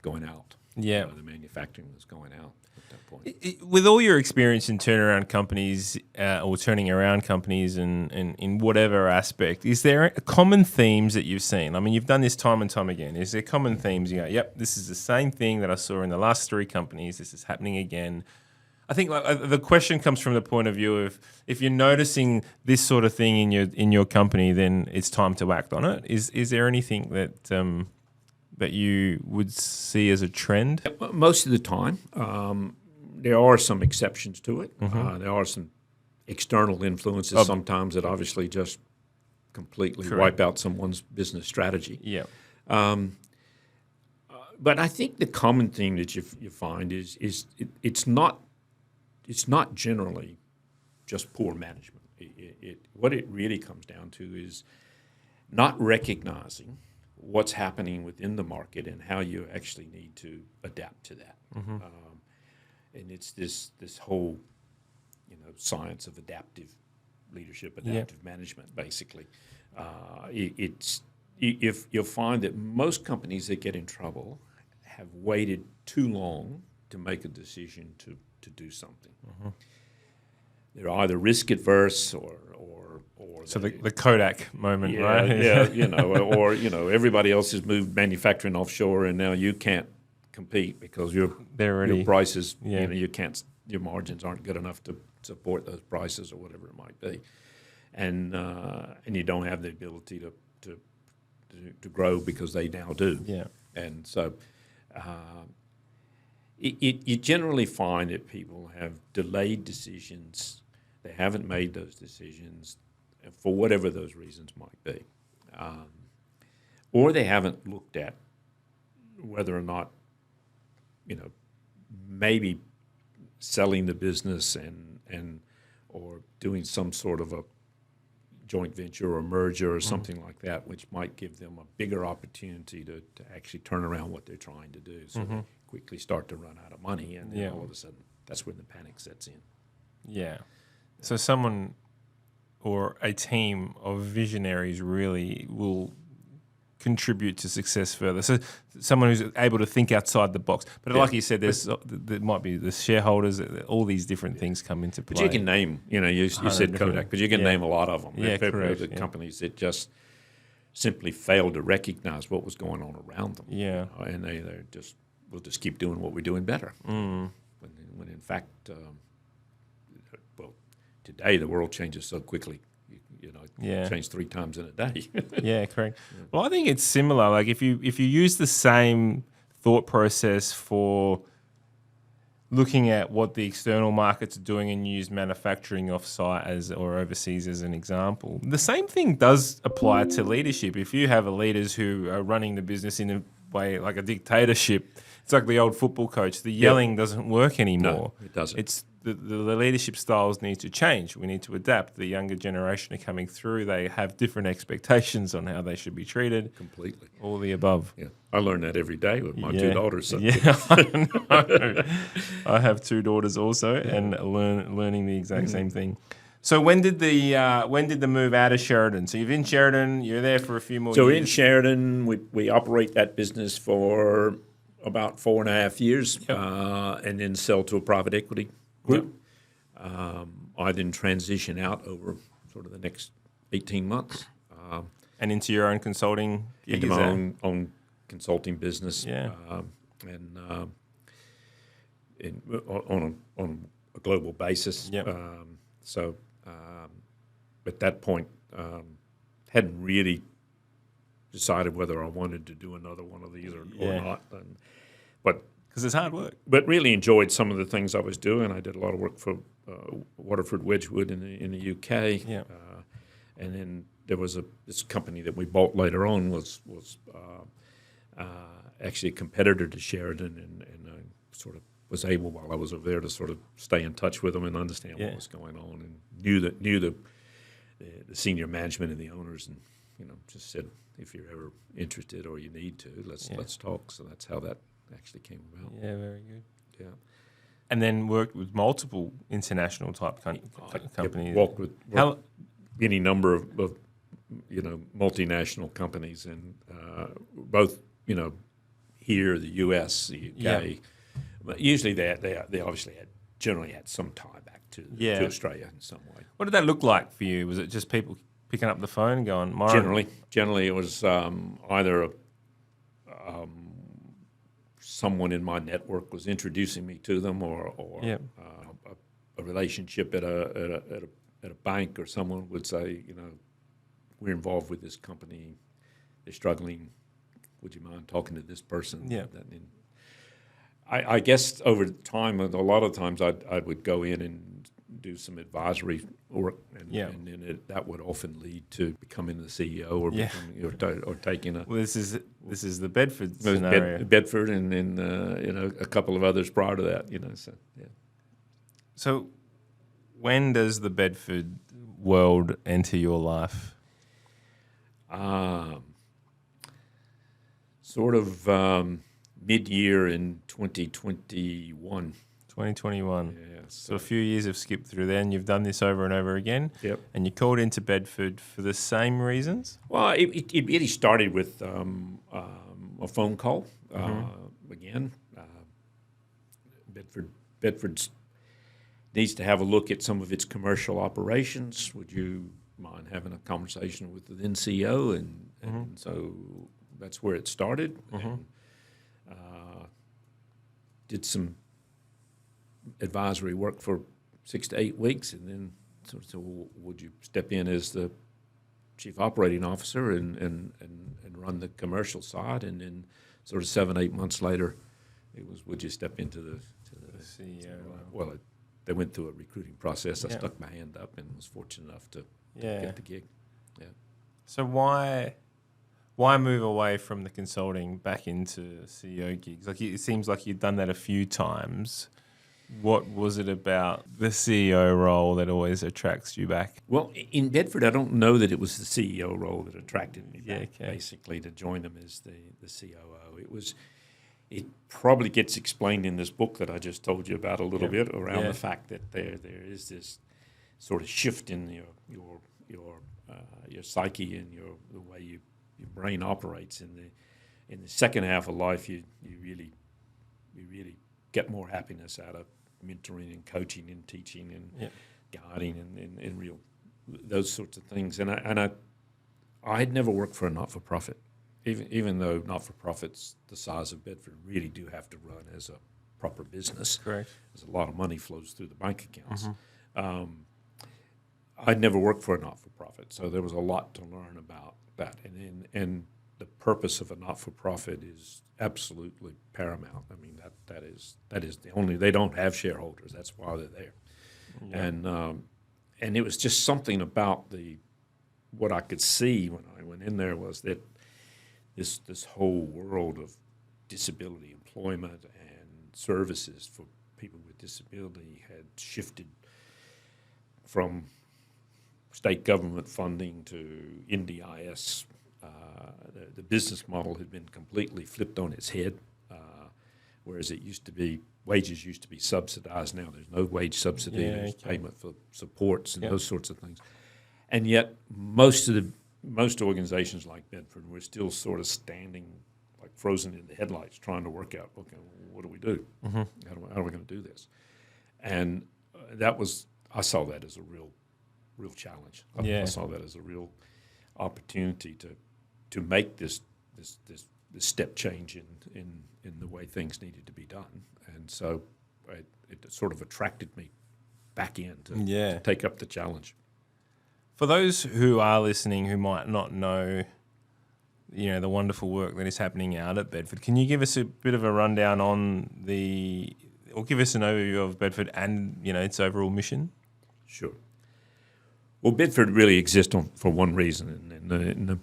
going out. Yeah. The manufacturing was going out at that point. With all your experience in turnaround companies or turning around companies and in whatever aspect, is there common themes that you've seen? I mean, you've done this time and time again. Is there common themes? You go, yep, this is the same thing that I saw in the last 3 companies. This is happening again. I think the question comes from the point of view of if you're noticing this sort of thing in your company, then it's time to act on it. Is there anything that you would see as a trend? Most of the time, there are some exceptions to it. There are some external influences sometimes that obviously just completely wipe out someone's business strategy. Yeah. But I think the common theme that you find is it's not generally just poor management. What it really comes down to is not recognizing what's happening within the market and how you actually need to adapt to that. And it's this whole science of adaptive leadership, adaptive management, basically. You'll find that most companies that get in trouble have waited too long to make a decision to do something. They're either risk adverse or So the Kodak moment, right? or everybody else has moved manufacturing offshore, and now you can't compete because your prices, your margins aren't good enough to support those prices or whatever it might be, and you don't have the ability to grow because they now do. Yeah, and so. You generally find that people have delayed decisions. They haven't made those decisions for whatever those reasons might be. Or they haven't looked at whether or not, maybe selling the business and or doing some sort of a joint venture or merger or something like that, which might give them a bigger opportunity to actually turn around what they're trying to do. So they quickly start to run out of money, and then all of a sudden, that's when the panic sets in. Yeah. So someone or a team of visionaries really will contribute to success further. So someone who's able to think outside the box. But like you said, there might be the shareholders, all these different things come into play. But you can name, you said Kodak, but you can name a lot of them. Yeah, correct. The companies that just simply failed to recognize what was going on around them. Yeah. And we'll just keep doing what we're doing better. When in fact, today the world changes so quickly. It changed 3 times in a day. Yeah, correct. Well, I think it's similar. Like if you use the same thought process for looking at what the external markets are doing and use manufacturing off-site or overseas as an example, the same thing does apply to leadership. If you have leaders who are running the business in a way like a dictatorship, it's like the old football coach. The yelling doesn't work anymore. No, it doesn't. It's the leadership styles need to change. We need to adapt. The younger generation are coming through. They have different expectations on how they should be treated. Completely. All the above. Yeah, I learn that every day with my 2 daughters. So. Yeah, I know. I have 2 daughters also, and learning the exact same thing. So when did the move out of Sheridan? So you're in Sheridan. You're there for a few more years. So in Sheridan, we operate that business for about 4.5 years, and then sell to a private equity group. I then transition out over sort of the next 18 months. And into your own consulting gig? Into my own consulting business. Yeah. And on a global basis. Yep. So at that point, hadn't really decided whether I wanted to do another one of these or not. But because it's hard work. But really enjoyed some of the things I was doing. I did a lot of work for Waterford Wedgwood in the UK. Yeah. And then there was this company that we bought later on was actually a competitor to Sheridan, and I sort of was able while I was over there to sort of stay in touch with them and understand what was going on, and knew the senior management and the owners, and just said, if you're ever interested or you need to, let's talk. So that's how that actually came about. Yeah, very good. Yeah. And then worked with multiple international type companies. Worked with any number of multinational companies, and both here, the U.S., the U.K. Yeah. But usually they obviously generally had some tie back to Australia in some way. What did that look like for you? Was it just people picking up the phone and going, Myron? Generally it was either someone in my network was introducing me to them, or a relationship at a bank, or someone would say, we're involved with this company, they're struggling, would you mind talking to this person? Yeah. I guess over time, a lot of times I would go in and do some advisory work, and then that would often lead to becoming the CEO or taking a. Well, this is the Bedford scenario. Bedford, and then a couple of others prior to that. So, when does the Bedford world enter your life? Sort of mid-year in 2021. 2021. Yeah. So a few years have skipped through there, and you've done this over and over again. Yep. And you called into Bedford for the same reasons? Well, it really started with a phone call. Again, Bedford needs to have a look at some of its commercial operations. Would you mind having a conversation with the then CEO? And so that's where it started. And, did some advisory work for 6 to 8 weeks, and then so would you step in as the chief operating officer and run the commercial side? And then sort of 7-8 months later, it was, would you step into the CEO? Well, they went through a recruiting process. I stuck my hand up and was fortunate enough to get the gig. Yeah. So why move away from the consulting back into CEO gigs? Like, it seems like you've done that a few times. what was it about the CEO role that always attracts you back? Well, in Bedford, I don't know that it was the CEO role that attracted me back, okay. basically, to join them as the COO. It probably gets explained in this book that I just told you about a little bit around the fact that there is this sort of shift in your psyche and the way your brain operates. In the second half of life, you really get more happiness out of mentoring and coaching and teaching and guiding and real those sorts of things. And I had never worked for a not-for-profit, even though not-for-profits the size of Bedford really do have to run as a proper business. Correct. There's a lot of money flows through the bank accounts. I'd never worked for a not-for-profit, so there was a lot to learn about that. And the purpose of a not-for-profit is absolutely paramount. I mean, that is the only. They don't have shareholders. That's why they're there. Yeah. And it was just something about what I could see when I went in there was that this whole world of disability employment and services for people with disability had shifted from state government funding to NDIS. The business model had been completely flipped on its head, whereas wages used to be subsidized. Now there's no wage subsidy. There's payment for supports and those sorts of things. And yet most organizations like Bedford were still sort of standing like frozen in the headlights trying to work out, okay, what do we do? How are we going to do this? And I saw that as a real challenge. I saw that as a real opportunity to make this step change in the way things needed to be done. And so it sort of attracted me back in to take up the challenge. For those who are listening who might not know, the wonderful work that is happening out at Bedford, can you give us a bit of a rundown on or give us an overview of Bedford and, its overall mission? Sure. Well, Bedford really exists for one reason, and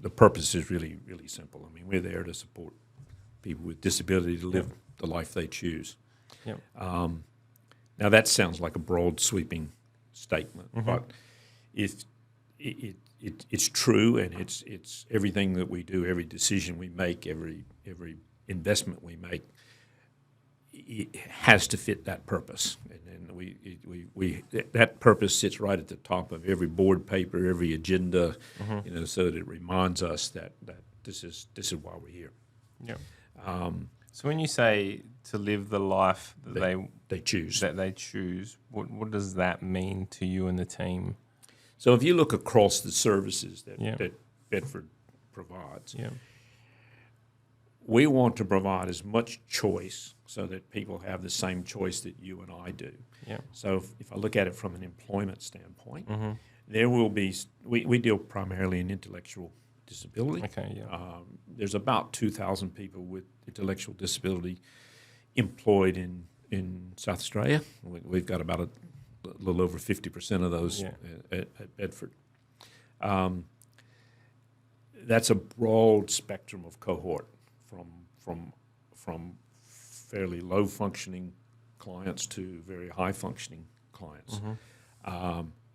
the purpose is really, really simple. I mean, we're there to support people with disability to live the life they choose. Yep. Now, that sounds like a broad, sweeping statement, but it's true, and it's everything that we do, every decision we make, every investment we make, it has to fit that purpose, and that purpose sits right at the top of every board paper, every agenda, so that it reminds us that this is why we're here. Yeah. So when you say to live the life that they choose, what does that mean to you and the team? So if you look across the services that Bedford provides. We want to provide as much choice so that people have the same choice that you and I do. Yeah. So if I look at it from an employment standpoint, there will be we deal primarily in intellectual disability. Okay. Yeah. There's about 2,000 people with intellectual disability employed in South Australia. We've got about a little over 50% of those at Bedford. That's a broad spectrum of cohort. From fairly low functioning clients to very high functioning clients,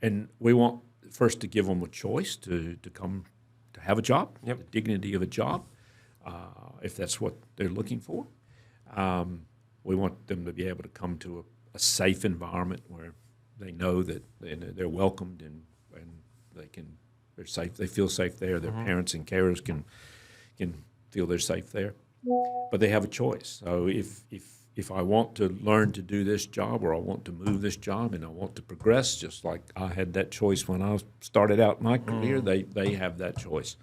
and we want first to give them a choice to come to have a job, the dignity of a job, if that's what they're looking for. We want them to be able to come to a safe environment where they know that they're welcomed and they're safe. They feel safe there. Their parents and carers can feel they're safe there, but they have a choice. So if I want to learn to do this job, or I want to move this job, and I want to progress, just like I had that choice when I started out my career, they have that choice,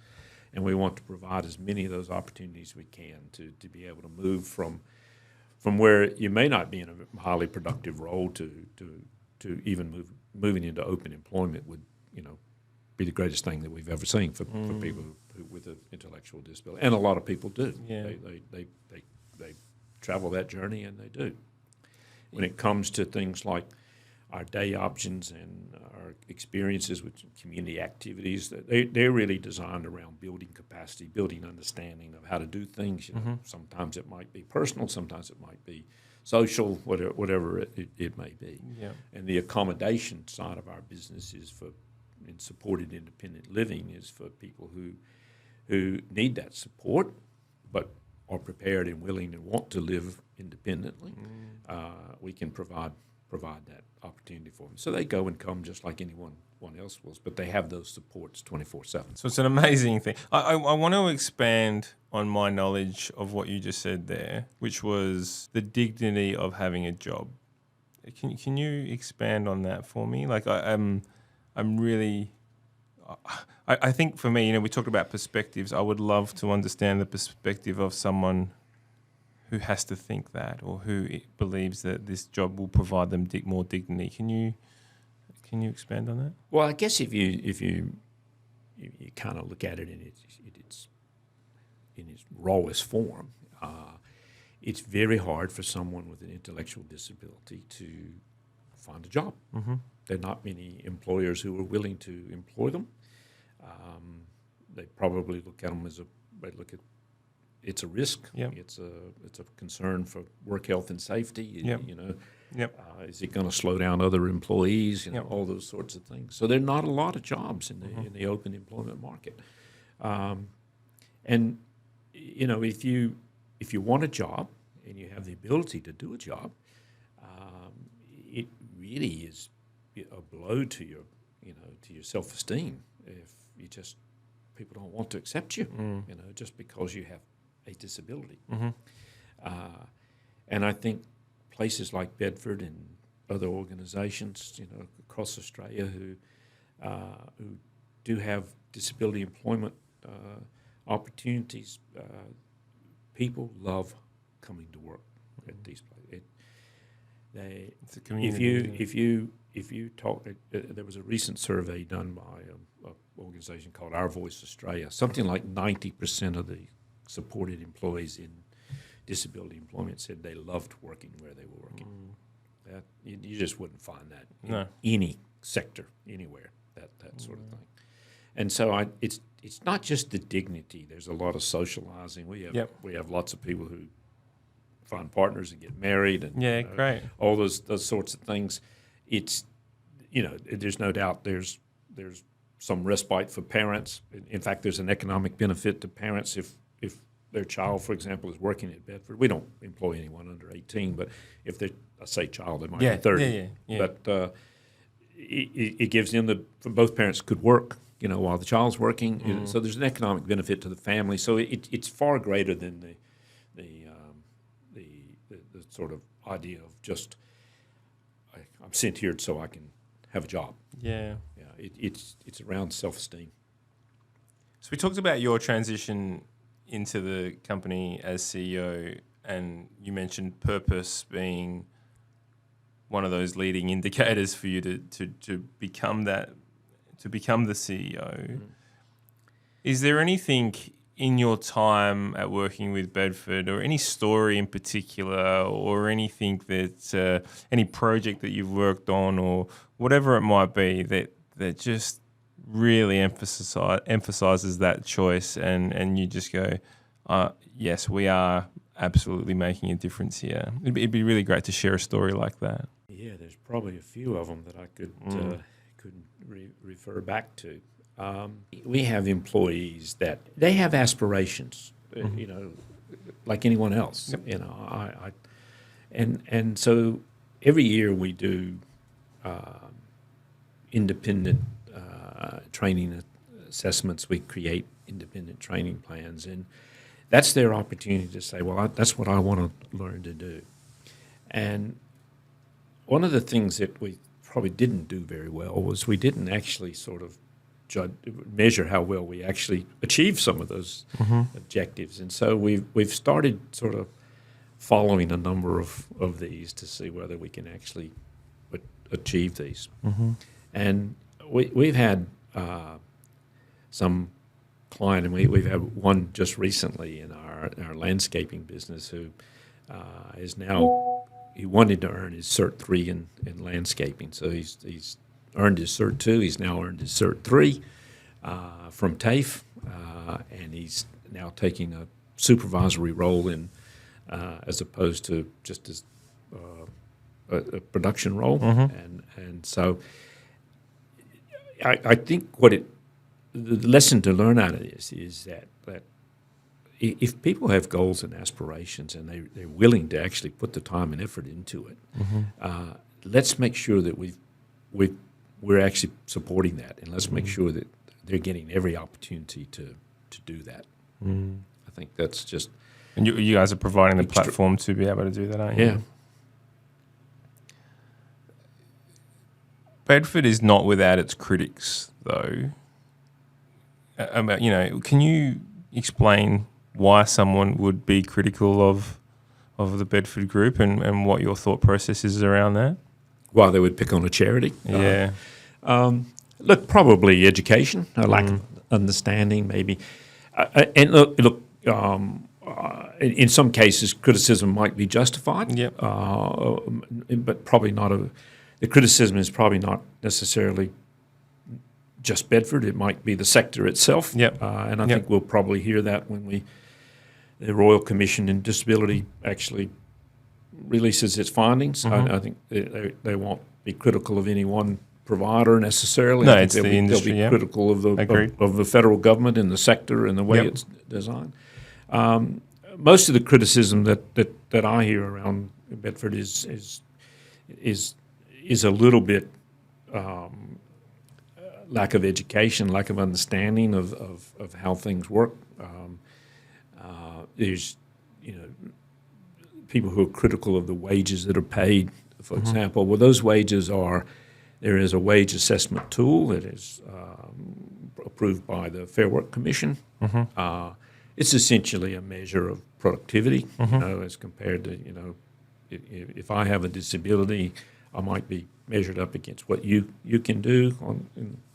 and we want to provide as many of those opportunities we can to be able to move from where you may not be in a highly productive role to even moving into open employment would be the greatest thing that we've ever seen for people with an intellectual disability, and a lot of people do. Yeah. They travel that journey, and they do. When it comes to things like our day options and our experiences with community activities, they're really designed around building capacity, building understanding of how to do things. Sometimes it might be personal, sometimes it might be social, whatever it may be. Yeah. And the accommodation side of our business is in supported independent living is for people who need that support, but are prepared and willing and want to live independently. We can provide that opportunity for them. So they go and come just like anyone else will, but they have those supports 24/7. So it's an amazing thing. I want to expand on my knowledge of what you just said there, which was the dignity of having a job. Can you expand on that for me? Like I'm really, I think for me, we talked about perspectives. I would love to understand the perspective of someone who has to think that, or who believes that this job will provide them more dignity. Can you expand on that? Well, I guess if you kind of look at it in its rawest form, it's very hard for someone with an intellectual disability to find a job. Mm-hmm. There are not many employers who are willing to employ them. They probably look at them it's a risk. Yep. It's a concern for work health and safety. Yep. Yep. Is it going to slow down other employees? Yep. All those sorts of things. So there are not a lot of jobs in the open employment market. And if you want a job and you have the ability to do a job, it really is a blow to your self-esteem if people don't want to accept you, just because you have a disability. Mm-hmm. And I think places like Bedford and other organizations, across Australia who do have disability employment opportunities, people love coming to work at these places. It's a community. If you talk, there was a recent survey done by an organization called Our Voice Australia. Something like 90% of the supported employees in disability employment said they loved working where they were working. That you just wouldn't find that in any sector anywhere. That sort of thing. And so it's not just the dignity. There's a lot of socializing. We have lots of people who find partners and get married, and great. all those sorts of things. It's there's no doubt there's some respite for parents. In fact, there's an economic benefit to parents if their child, for example, is working at Bedford. We don't employ anyone under 18, but if I say child, they might be 30. Yeah. But it gives them for both parents could work, while the child's working. So there's an economic benefit to the family. So it's far greater than the sort of idea of just I'm sent here so I can have a job. Yeah. It's around self-esteem. So we talked about your transition into the company as CEO, and you mentioned purpose being one of those leading indicators for you to become the CEO. Is there anything in your time at working with Bedford, or any story in particular, or anything that any project that you've worked on, or whatever it might be, that just really emphasizes that choice, and you just go, yes, we are absolutely making a difference here? It'd be really great to share a story like that. Yeah, there's probably a few of them that I could refer back to. We have employees that they have aspirations, like anyone else. Yep. And so every year we do independent training assessments. We create independent training plans, and that's their opportunity to say, well, that's what I want to learn to do. And one of the things that we probably didn't do very well was we didn't actually sort of measure how well we actually achieved some of those objectives. And so we've started sort of following a number of these to see whether we can actually achieve these. And we've had some client, and we've had one just recently in our landscaping business who is now, he wanted to earn his Cert 3 in landscaping. So he's earned his Cert 2. He's now earned his Cert 3 from TAFE, and he's now taking a supervisory role in, as opposed to just as a production role, and so I think the lesson to learn out of this is that if people have goals and aspirations and they're willing to actually put the time and effort into it, let's make sure that we're actually supporting that, and let's make sure that they're getting every opportunity to do that. I think that's just. And you guys are providing the platform to be able to do that, aren't you? Yeah. Bedford is not without its critics, though. Can you explain why someone would be critical of the Bedford Group and what your thought process is around that? Why they would pick on a charity? Yeah. Look, probably education, a lack of understanding, maybe. And look. In some cases, criticism might be justified. Yep. But probably not the criticism is probably not necessarily just Bedford. It might be the sector itself. Yep. And I think we'll probably hear that when the Royal Commission in Disability actually releases its findings. I think they won't be critical of any one provider necessarily. No, I think it's the industry. They'll be critical of the federal government and the sector and the way it's designed. Most of the criticism that I hear around Bedford is a little bit lack of education, lack of understanding of how things work. There's people who are critical of the wages that are paid, for example. Well, those wages there is a wage assessment tool that is approved by the Fair Work Commission. It's essentially a measure of productivity, as compared to, if I have a disability, I might be measured up against what you can do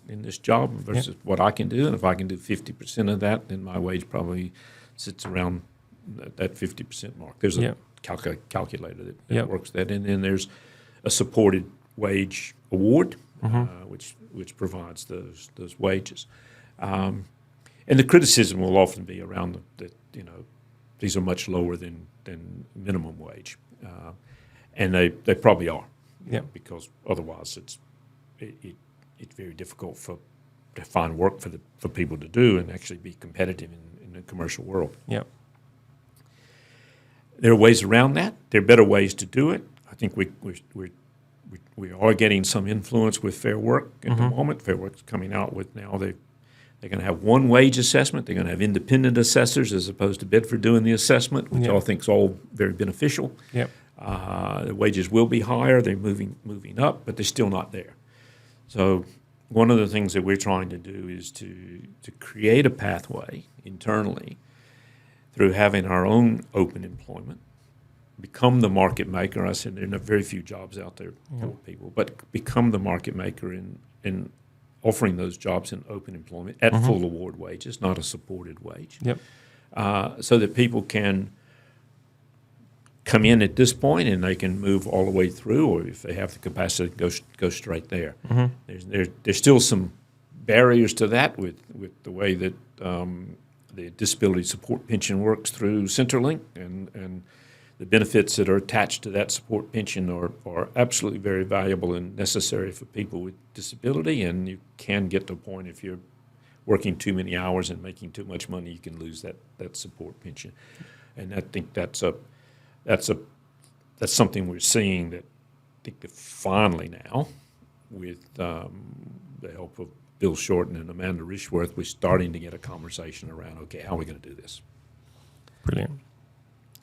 in this job versus what I can do. And if I can do 50% of that, then my wage probably sits around that 50% mark. There's a calculator that works that. And then there's a supported wage award, which provides those wages. And the criticism will often be around that these are much lower than minimum wage, and they probably are, because otherwise it's very difficult to find work for people to do and actually be competitive in the commercial world. Yep. There are ways around that. There are better ways to do it. I think we are getting some influence with Fair Work at the moment. Fair Work's coming out with now they're going to have one wage assessment. They're going to have independent assessors as opposed to Bedford doing the assessment, which I think is all very beneficial. Yep. The wages will be higher. They're moving up, but they're still not there. So one of the things that we're trying to do is to create a pathway internally through having our own open employment, become the market maker. I said there are very few jobs out there for people, but become the market maker in offering those jobs in open employment at full award wages, not a supported wage, so that people can come in at this point and they can move all the way through, or if they have the capacity, go straight there. There's still some barriers to that with the way that the disability support pension works through Centrelink, and the benefits that are attached to that support pension are absolutely very valuable and necessary for people with disability. And you can get to a point, if you're working too many hours and making too much money, you can lose that support pension. And I think that's something we're seeing, that I think that finally now, with the help of Bill Shorten and Amanda Rishworth, we're starting to get a conversation around, okay, how are we going to do this? Brilliant.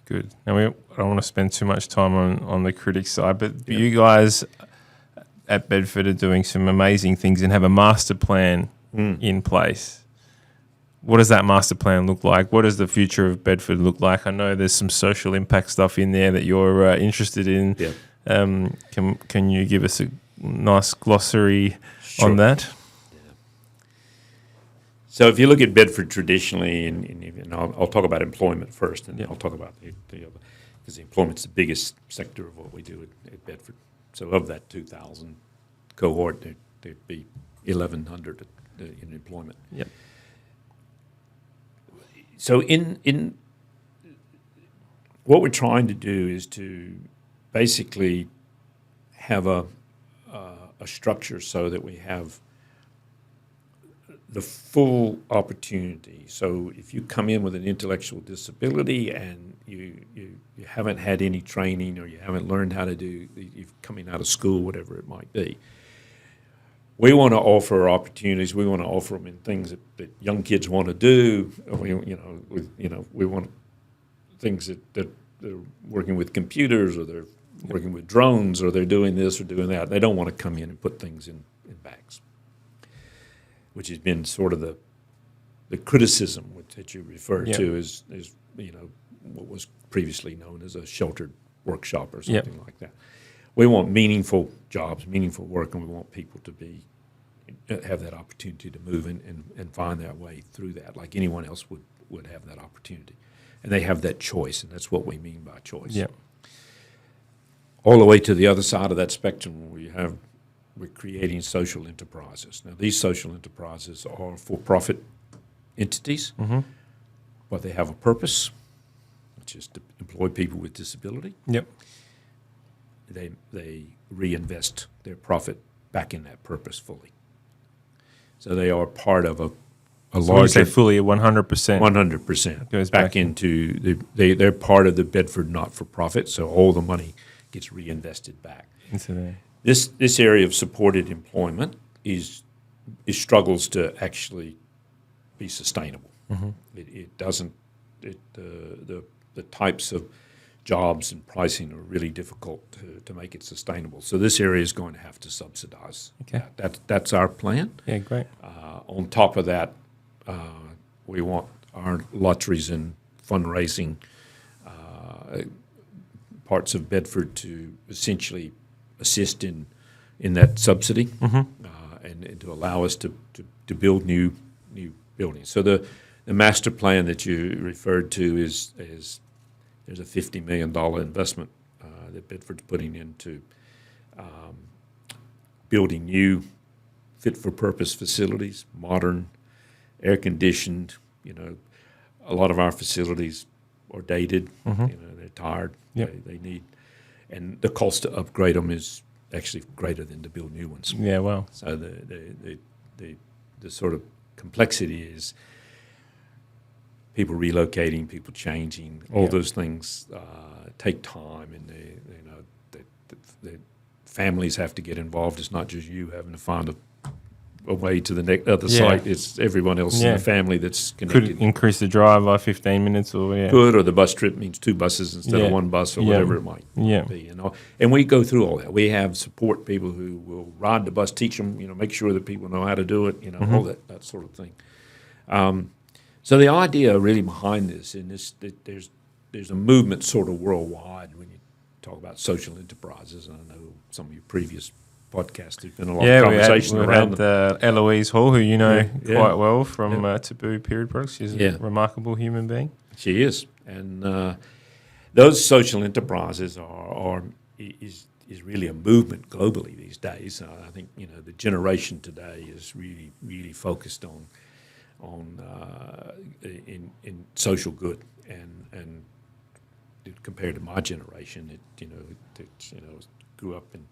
Good. Now, I don't want to spend too much time on the critics side, but you guys at Bedford are doing some amazing things and have a master plan in place. What does that master plan look like? What does the future of Bedford look like? I know there's some social impact stuff in there that you're interested in. Yeah. Can you give us a nice glossary on that? So if you look at Bedford traditionally, and I'll talk about employment first, and I'll talk about the other, because the employment's the biggest sector of what we do at Bedford. So of that 2,000 cohort, there'd be 1,100 in employment. Yep. So in what we're trying to do is to basically have a structure so that we have the full opportunity. So if you come in with an intellectual disability and you haven't had any training or you haven't learned how to do, you've coming out of school, whatever it might be, we want to offer opportunities. We want to offer them in things that young kids want to do. We want things that they're working with computers, or they're working with drones, or they're doing this or doing that. They don't want to come in and put things in bags, which has been sort of the criticism that you refer to as what was previously known as a sheltered workshop or something like that. We want meaningful jobs, meaningful work, and we want people to have that opportunity to move and find their way through that, like anyone else would have that opportunity. And they have that choice, and that's what we mean by choice. Yeah. All the way to the other side of that spectrum, we're creating social enterprises. Now, these social enterprises are for-profit entities, but they have a purpose, which is to employ people with disability. Yep. They reinvest their profit back in that purpose fully. So they are part of a So larger... you say fully 100%. 100% goes back back into... They're part of the Bedford not-for-profit, so all the money gets reinvested back. Into there. This area of supported employment struggles to actually be sustainable. It doesn't. The types of jobs and pricing are really difficult to make it sustainable. So this area is going to have to subsidize. Okay. That's our plan. Yeah, great. On top of that, we want our lotteries and fundraising parts of Bedford to essentially assist in that subsidy and to allow us to build new buildings. So the master plan that you referred to is there's a $50 million investment that Bedford's putting into building new fit-for-purpose facilities, modern, air-conditioned. A lot of our facilities are dated. They're tired. Yep. They need, and the cost to upgrade them is actually greater than to build new ones. Yeah, well. So the sort of complexity is people relocating, people changing. All those things take time, and the families have to get involved. It's not just you having to find a way to the other site. It's everyone else in the family that's connected. Could increase the drive by 15 minutes or Could, or the bus trip means 2 buses instead of 1 bus, or whatever it might be. And we go through all that. We have support people who will ride the bus, teach them, make sure that people know how to do it, all that sort of thing. So the idea really behind this, and there's a movement sort of worldwide when you talk about social enterprises. And I know some of your previous podcasts, there's been a lot of conversation around them. Eloise Hall, who you know quite well from Taboo Period Products. She's a remarkable human being. She is. And those social enterprises is really a movement globally these days. I think the generation today is really, really focused on in social good, and compared to my generation, grew up in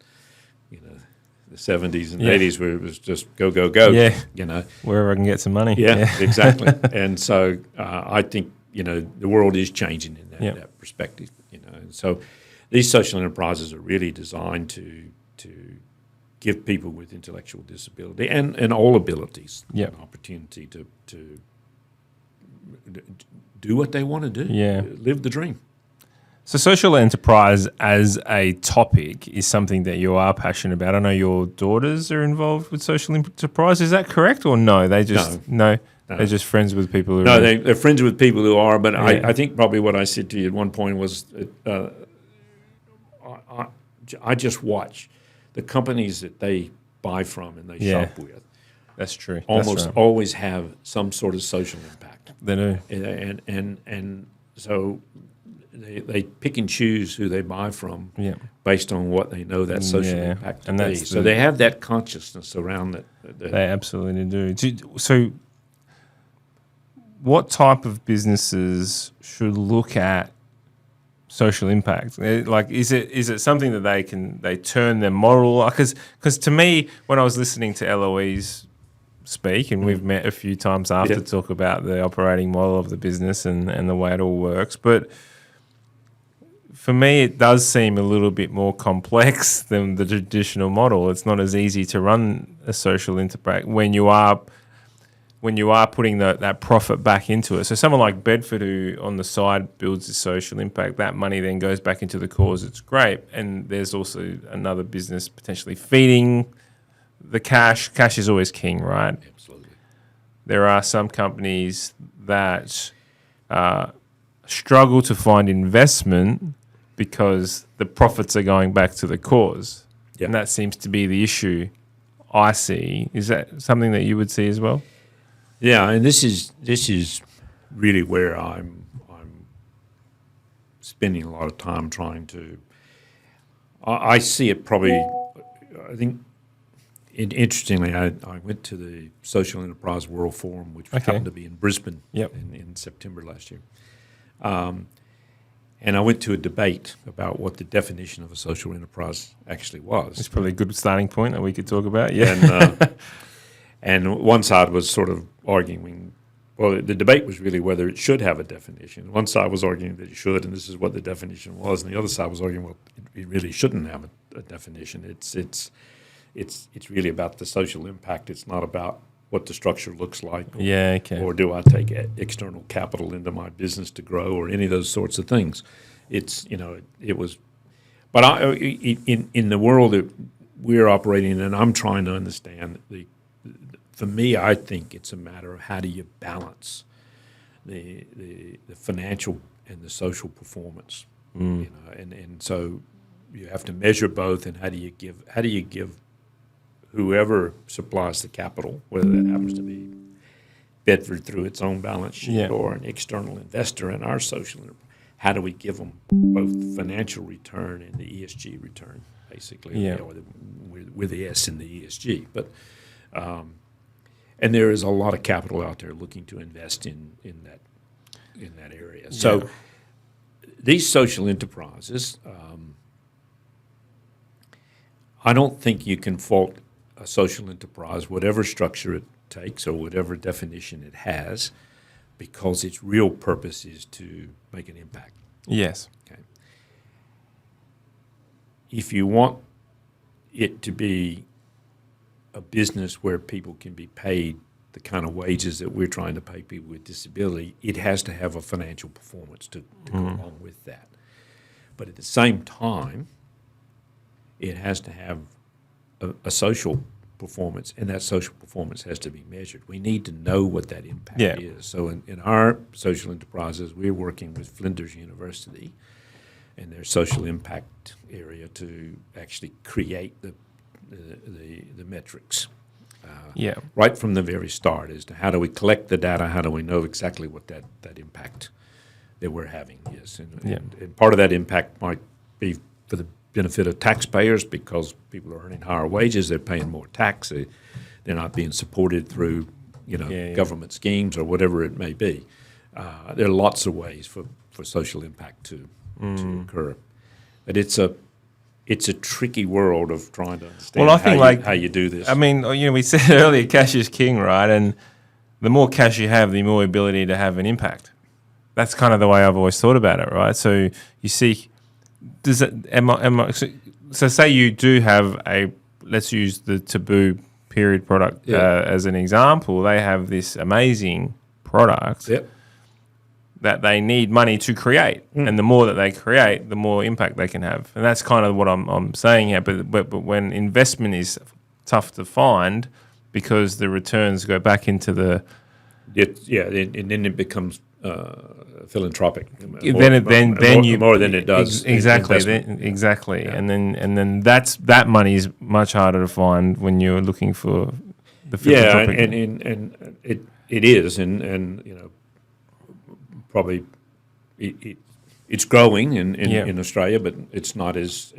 the 70s and 80s where it was just go. Wherever I can get some money. Yeah. Exactly. And so I think the world is changing in that perspective. And so these social enterprises are really designed to give people with intellectual disability and all abilities an opportunity to do what they want to do, live the dream. So social enterprise as a topic is something that you are passionate about. I know your daughters are involved with social enterprise. Is that correct, or no? They just no. They're just friends with people who are... they're friends with people who are, but I think probably what I said to you at one point was I just watch the companies that they buy from and they shop with. That's true. Always have some sort of social impact. They do. And so they pick and choose who they buy from based on what they know that social impact to be. So they have that consciousness around that. They absolutely do. So what type of businesses should look at social impact? Like, is it something that they turn their model? Because to me, when I was listening to Eloise speak, and we've met a few times after to talk about the operating model of the business and the way it all works, but for me, it does seem a little bit more complex than the traditional model. It's not as easy to run a social impact when you are putting that profit back into it. So someone like Bedford, who on the side builds the social impact, that money then goes back into the cause. It's great. And there's also another business potentially feeding the cash. Cash is always king, right? Absolutely. There are some companies that struggle to find investment because the profits are going back to the cause. Yep. And that seems to be the issue I see. Is that something that you would see as well? Yeah, and this is really where I'm spending a lot of time trying to. I see it probably. I think, interestingly, I went to the Social Enterprise World Forum, which happened to be in Brisbane in September last year. And I went to a debate about what the definition of a social enterprise actually was. It's probably a good starting point that we could talk about. Yeah. And one side was sort of arguing, well, the debate was really whether it should have a definition. One side was arguing that it should, and this is what the definition was, and the other side was arguing, well, it really shouldn't have a definition. It's really about the social impact. It's not about what the structure looks like, or do I take external capital into my business to grow, or any of those sorts of things. It was, but in the world that we're operating in, and I'm trying to understand for me, I think it's a matter of how do you balance the financial and the social performance, and so you have to measure both, and how do you give whoever supplies the capital, whether that happens to be Bedford through its own balance sheet or an external investor in our social enterprise, how do we give them both financial return and the ESG return, basically, with the S in the ESG. But and there is a lot of capital out there looking to invest in that area. So these social enterprises, I don't think you can fault a social enterprise, whatever structure it takes or whatever definition it has, because its real purpose is to make an impact. Yes. Okay. If you want it to be a business where people can be paid the kind of wages that we're trying to pay people with disability, it has to have a financial performance to go along with that. But at the same time, it has to have a social performance, and that social performance has to be measured. We need to know what that impact is. So in our social enterprises, we're working with Flinders University and their social impact area to actually create the metrics right from the very start as to how do we collect the data, how do we know exactly what that impact that we're having is. And part of that impact might be for the benefit of taxpayers, because people are earning higher wages, they're paying more tax, they're not being supported through government schemes or whatever it may be. There are lots of ways for social impact to occur, but it's a tricky world of trying to understand how you do this. I mean, we said earlier, cash is king, right? And the more cash you have, the more ability to have an impact. That's kind of the way I've always thought about it, right? So you see. So say you do have let's use the Taboo period product as an example. They have this amazing product that they need money to create, and the more that they create, the more impact they can have. And that's kind of what I'm saying here. But when investment is tough to find because the returns go back into the and then it becomes philanthropic. More than it does. Exactly. And then that money is much harder to find when you're looking for the philanthropic. And it is, and probably it's growing in Australia, but it's not as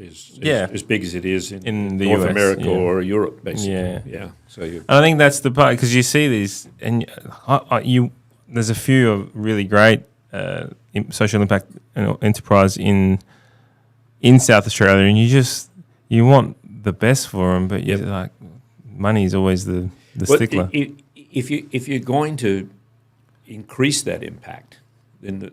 big as it is in the North US, America or Europe, basically. So I think that's the part, because you see these, and there's a few really great social impact enterprise in South Australia, and you want the best for them, but Yep. like money is always the stickler. If you're going to increase that impact, then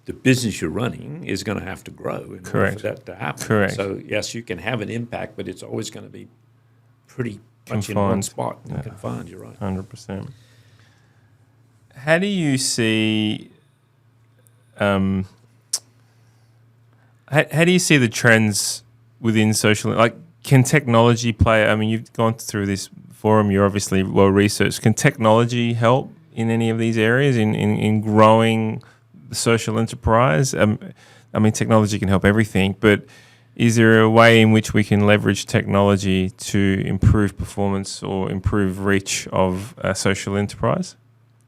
the business you're running is going to have to grow in order Correct. for that to happen. Correct. So yes, you can have an impact, but it's always going to be pretty much in Confined. one spot and confined. You're right. 100%. How do you see? How do you see the trends within social? Like, can technology play? I mean, you've gone through this forum. You're obviously well researched. Can technology help in any of these areas in growing the social enterprise? I mean, technology can help everything, but is there a way in which we can leverage technology to improve performance or improve reach of a social enterprise?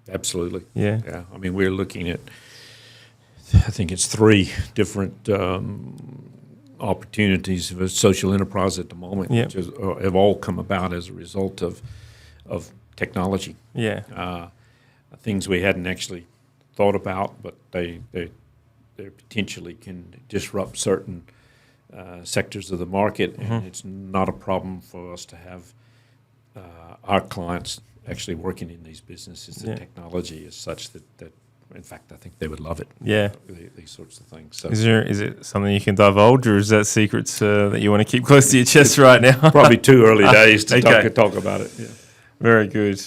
Absolutely. Yeah. Yeah. I mean, we're looking at, I think it's 3 different opportunities for social enterprise at the moment, Yep. which have all come about as a result of technology. Yeah. Things we hadn't actually thought about, but they potentially can disrupt certain sectors of the market, and it's not a problem for us to have our clients actually working in these businesses. The technology is such that in fact, I think they would love it. Yeah. These sorts of things. So Is it something you can divulge, or is that secrets that you want to keep close to your chest right now? probably too early days to Okay. talk about it. Yeah. Very good.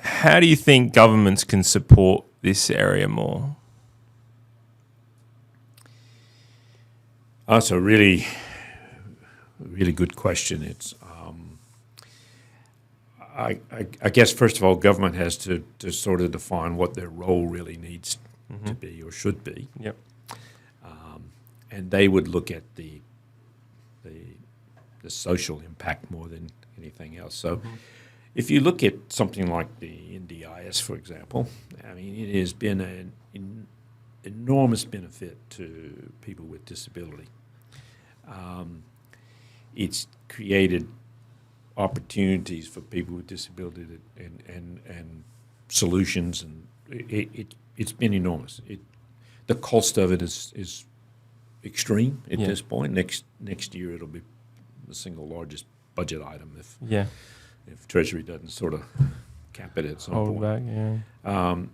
How do you think governments can support this area more? That's a really, really good question. It's, I guess, first of all, government has to sort of define what their role really needs to be or should be. Yep. And they would look at the social impact more than anything else. So if you look at something like the NDIS, for example, I mean, it has been an enormous benefit to people with disability. It's created opportunities for people with disability and solutions, and it's been enormous. The cost of it is extreme at this point. Next year it'll be the single largest budget item if Treasury doesn't sort of cap it at some Hold point. back, yeah.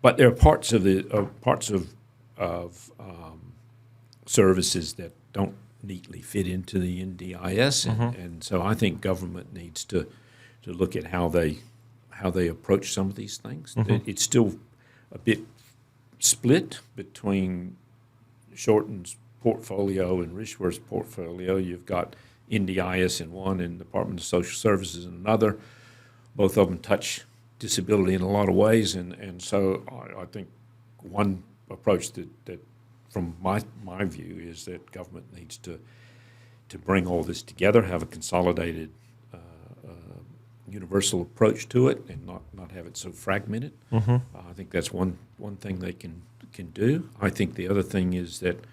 But there are parts of services that don't neatly fit into the NDIS, and so I think government needs to look at how they approach some of these things. It's still a bit split between Shorten's portfolio and Richworth's portfolio. You've got NDIS in one and Department of Social Services in another. Both of them touch disability in a lot of ways, and so I think one approach that from my view is that government needs to bring all this together, have a consolidated universal approach to it, and not have it so fragmented. I think that's one thing they can do. I think the other thing is that,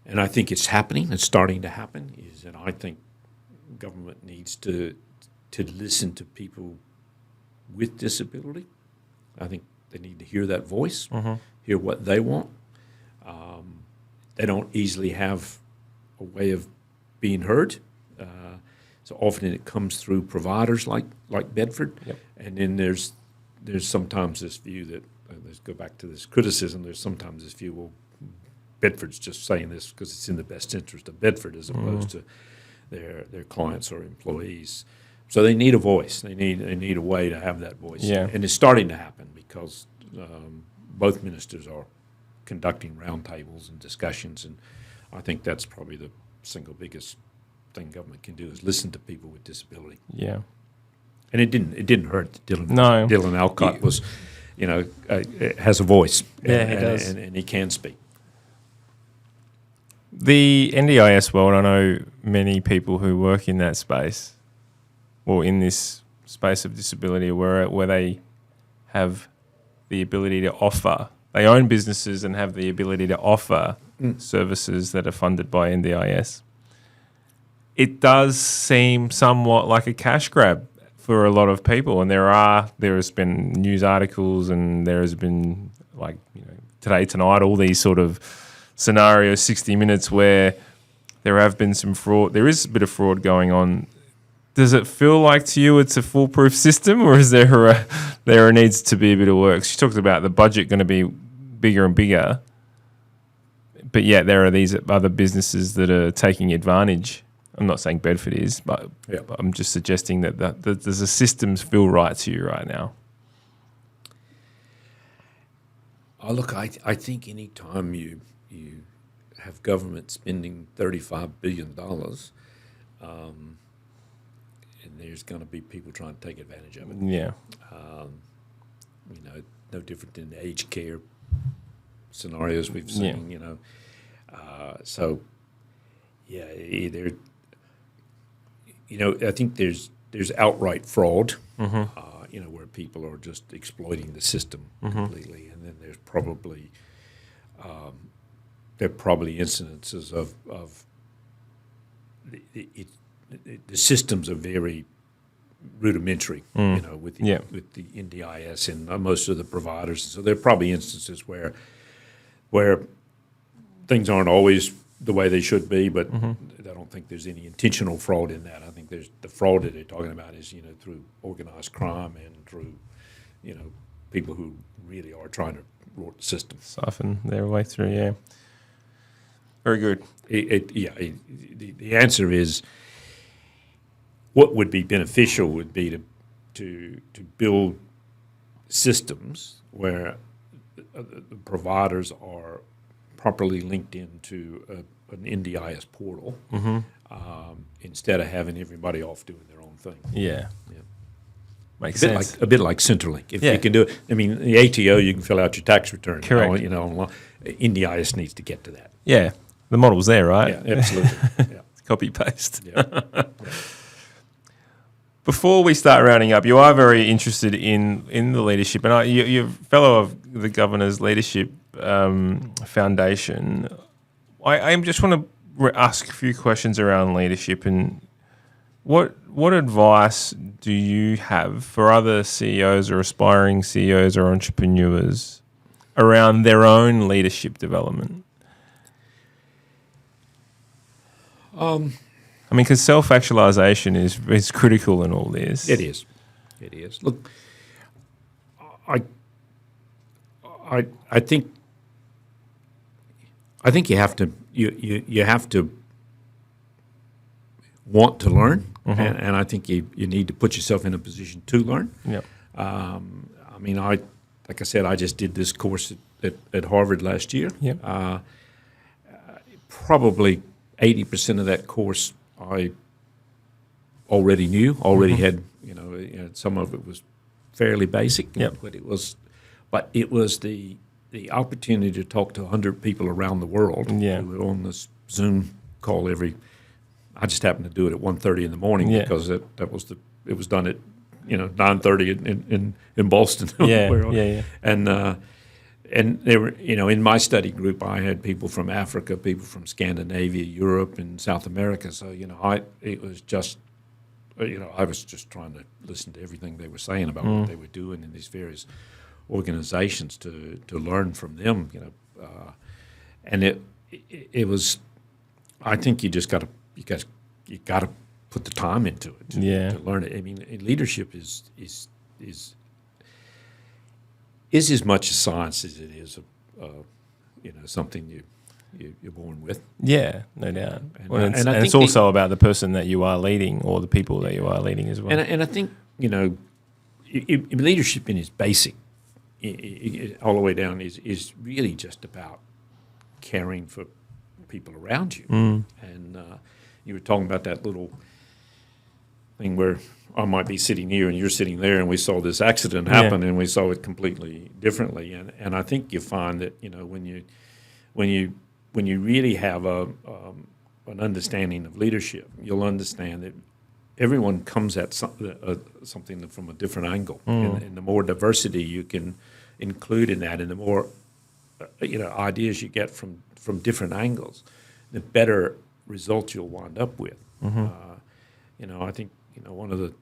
and I think it's happening, it's starting to happen, is that I think government needs to listen to people with disability. I think they need to hear that voice, hear what they want. They don't easily have a way of being heard. So often it comes through providers like Bedford. Yep. And then there's sometimes this view that, let's go back to this criticism, there's sometimes this view, well, Bedford's just saying this because it's in the best interest of Bedford as opposed to their clients or employees. So they need a voice. They need a way to have that voice. Yeah. And it's starting to happen because both ministers are conducting roundtables and discussions, and I think that's probably the single biggest thing government can do is listen to people with disability. Yeah. And it didn't hurt that No. Dylan Alcott was, has a voice. Yeah, he does. And he can speak. The NDIS world, I know many people who work in that space, or in this space of disability, where they have the ability to offer, they own businesses and have the ability to offer services that are funded by NDIS. It does seem somewhat like a cash grab for a lot of people, and there has been news articles, and there has been Today Tonight, all these sort of scenarios, 60 Minutes, where there have been some fraud. There is a bit of fraud going on. Does it feel like to you it's a foolproof system, or is there needs to be a bit of work? She talked about the budget going to be bigger and bigger, but yet there are these other businesses that are taking advantage. I'm not saying Bedford is, but I'm just suggesting that does the systems feel right to you right now? Oh, look, I think any time you have government spending $35 billion, and there's going to be people trying to take advantage of it. Yeah. No different than the aged care scenarios we've seen, I think there's outright fraud, where people are just exploiting the system completely, and then there's probably incidences of the systems are very rudimentary, with the NDIS and most of the providers. So there are probably instances where things aren't always the way they should be, but I don't think there's any intentional fraud in that. I think there's the fraud that they're talking about is through organized crime and through people who really are trying to rort the system, siphon their way through. Yeah, very good. The answer is, what would be beneficial would be to build systems where the providers are properly linked into an NDIS portal, instead of having everybody off doing their own thing. Yeah. Makes sense. A bit like Centrelink. If you can do it, the ATO, you can fill out your tax return. Correct. NDIS needs to get to that. Yeah. The model's there, right? Yeah, absolutely. Yeah. Copy paste. Yeah. Before we start rounding up, you are very interested in the leadership, and you're a fellow of the Governor's Leadership Foundation. I just want to ask a few questions around leadership, and what advice do you have for other CEOs or aspiring CEOs or entrepreneurs around their own leadership development? Because self-actualization is critical in all this. It is. Look, I think you have to want to learn, and I think you need to put yourself in a position to learn. Yep. Like I said, I just did this course at Harvard last year. Yep. Probably 80% of that course I already knew, had, some of it was fairly basic, yep. but it was the opportunity to talk to 100 people around the world who were on this Zoom call I just happened to do it at 1:30 in the morning because it was done at 9:30 in Boston. And they were, in my study group, I had people from Africa, people from Scandinavia, Europe, and South America. So, I was just trying to listen to everything they were saying about what they were doing in these various organizations to learn from them, and it was, I think you got to put the time into it to learn it. Leadership is as much a science as it is something you're born with. Yeah, no doubt. And it's also about the person that you are leading or the people that you are leading as well. And I think leadership in its basic, all the way down, is really just about caring for people around you. And you were talking about that little thing where I might be sitting here and you're sitting there, and we saw this accident happen, and we saw it completely differently. And I think you find that when you really have an understanding of leadership, you'll understand that everyone comes at something from a different angle, and the more diversity you can include in that, and the more ideas you get from different angles, the better results you'll wind up with. I think one of the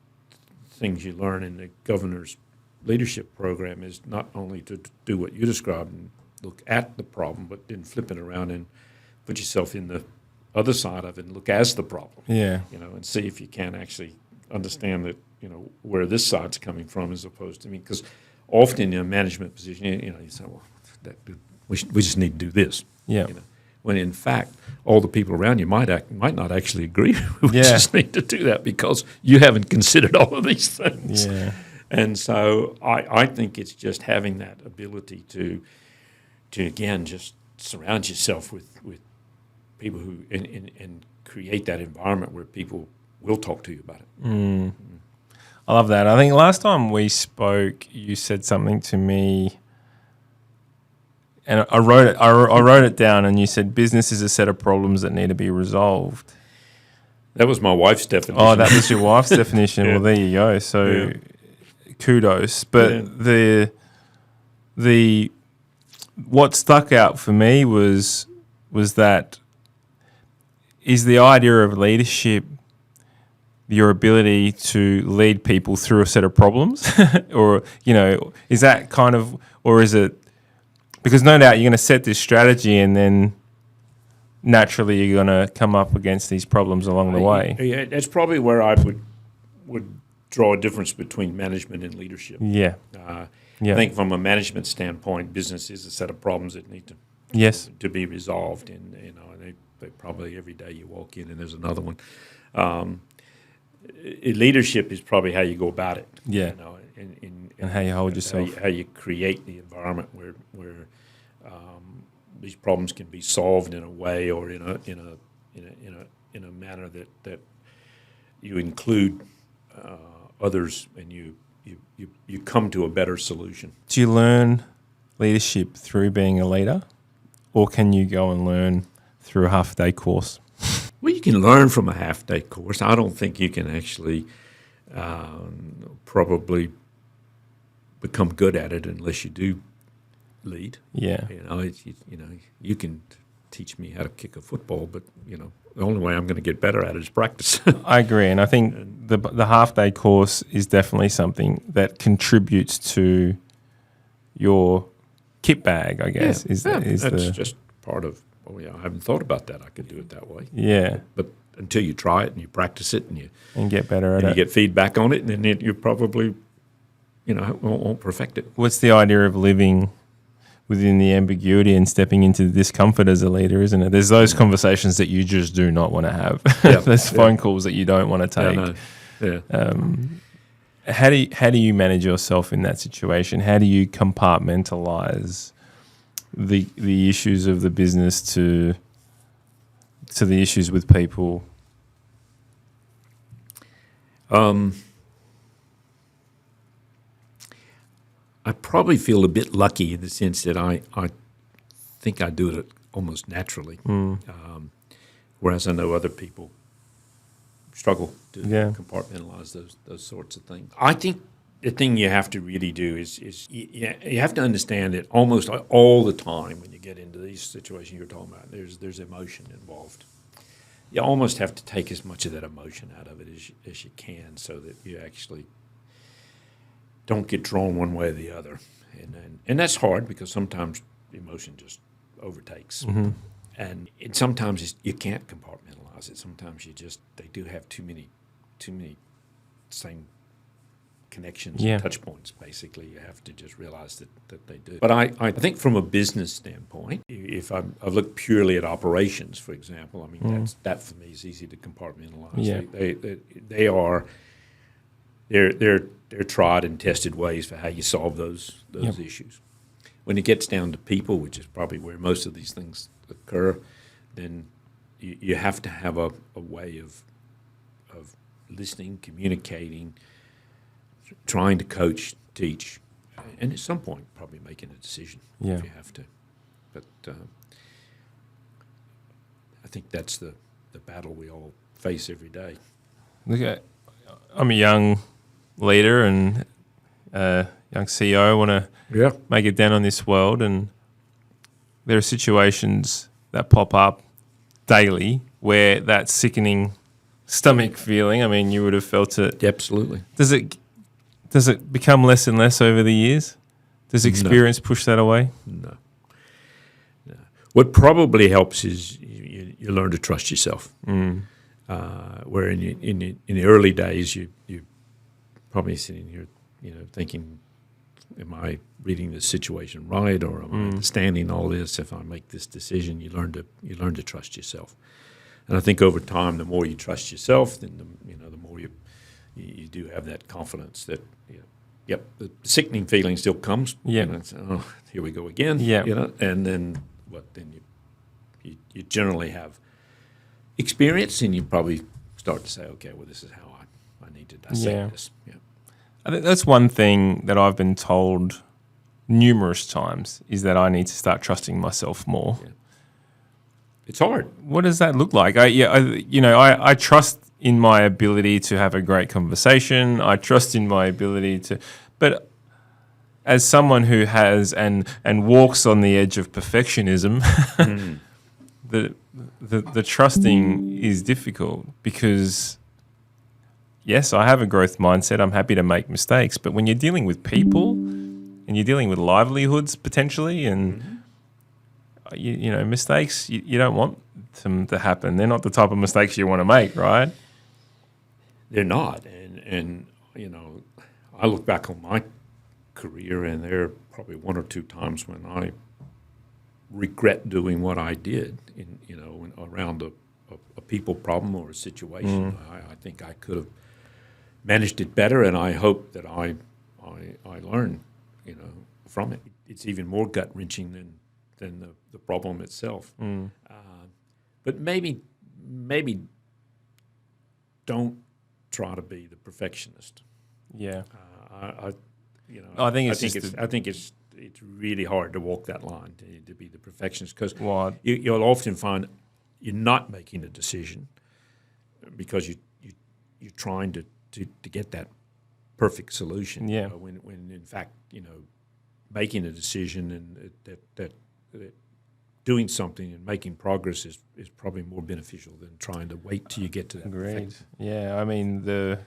things you learn in the governor's leadership program is not only to do what you described and look at the problem, but then flip it around and put yourself in the other side of it and look as the problem. Yeah. And see if you can actually understand that, where this side's coming from as opposed to me. Because often in a management position, you say, well, we just need to do this. Yeah. When in fact, all the people around you might not actually agree. We just need to do that because you haven't considered all of these things. Yeah. And so I think it's just having that ability to again, just surround yourself with people who and create that environment where people will talk to you about it. Mm. I love that. I think last time we spoke, you said something to me, and I wrote it. I wrote it down, and you said business is a set of problems that need to be resolved. That was my wife's definition. Oh, that was your wife's definition. Yeah. Well, there you go. So, kudos. But the what stuck out for me was that is the idea of leadership your ability to lead people through a set of problems, or is that kind of, or is it because no doubt you're going to set this strategy and then naturally you're going to come up against these problems along the way. Yeah, that's probably where I would draw a difference between management and leadership. Yeah. I think from a management standpoint, business is a set of problems that need to be resolved, and they probably every day you walk in and there's another one. Leadership is probably how you go about it. Yeah. And how you hold yourself. How you create the environment where these problems can be solved in a way or in a manner that you include others and you come to a better solution. Do you learn leadership through being a leader, or can you go and learn through a half-day course? Well, you can learn from a half-day course. I don't think you can actually probably become good at it unless you do lead. Yeah. You can teach me how to kick a football, but the only way I'm going to get better at it is practice. I agree, and I think the half-day course is definitely something that contributes to your kit bag, I guess. That's just part of. Oh yeah, I haven't thought about that. I could do it that way. Yeah, but until you try it and you practice it and get better at it, you get feedback on it, and then you probably won't perfect it. What's the idea of living within the ambiguity and stepping into the discomfort as a leader, isn't it? There's those conversations that you just do not want to have. There's phone calls that you don't want to take. How do you manage yourself in that situation? How do you compartmentalize the issues of the business to the issues with people? I probably feel a bit lucky in the sense that I think I do it almost naturally, whereas I know other people struggle to compartmentalize those sorts of things. I think the thing you have to really do is you have to understand that almost all the time when you get into these situations you're talking about, there's emotion involved. You almost have to take as much of that emotion out of it as you can, so that you actually don't get drawn one way or the other. And that's hard because sometimes emotion just overtakes. Mm-hmm. And sometimes you can't compartmentalize it. Sometimes they do have too many same connections and touch points, basically. You have to just realize that they do. But I think from a business standpoint, if I've looked purely at operations, for example, I mean, that for me is easy to compartmentalize. Yeah. They're tried and tested ways for how you solve those issues. When it gets down to people, which is probably where most of these things occur, then you have to have a way of listening, communicating, trying to coach, teach, and at some point probably making a decision if you have to. But I think that's the battle we all face every day. Look, I'm a young leader and young CEO. I want to make a dent on this world, and there are situations that pop up daily where that sickening stomach feeling, I mean, you would have felt it. Absolutely. Does it Does it become less and less over the years? Does experience push that away? No. What probably helps is you learn to trust yourself. Where in the early days, you probably sitting here, thinking, am I reading the situation right, or am I understanding all this? If I make this decision, you learn to trust yourself. And I think over time, the more you trust yourself, then the more you do have that confidence that yep, the sickening feeling still comes. Yeah. Oh, here we go again. Yeah. And then then you generally have experience, and you probably start to say, okay, well, this is how I need to dissect this. Yeah. I think that's one thing that I've been told numerous times is that I need to start trusting myself more. Yeah. It's hard. What does that look like? I trust in my ability to have a great conversation. I trust in my ability to, but as someone who has and walks on the edge of perfectionism, the trusting is difficult because, yes, I have a growth mindset. I'm happy to make mistakes, but when you're dealing with people and you're dealing with livelihoods potentially, and mistakes, you don't want them to happen. They're not the type of mistakes you want to make, right? They're not, and I look back on my career, and there are probably one or two times when I regret doing what I did around a people problem or a situation. I think I could have managed it better, and I hope that I learned from it. It's even more gut wrenching than the problem itself. But maybe don't try to be the perfectionist. Yeah. I think it's really hard to walk that line to be the perfectionist, because you'll often find you're not making a decision because you're trying to get that perfect solution. Yeah. When in fact making a decision and that doing something and making progress is probably more beneficial than trying to wait till you get to that. Agreed. Yeah, I mean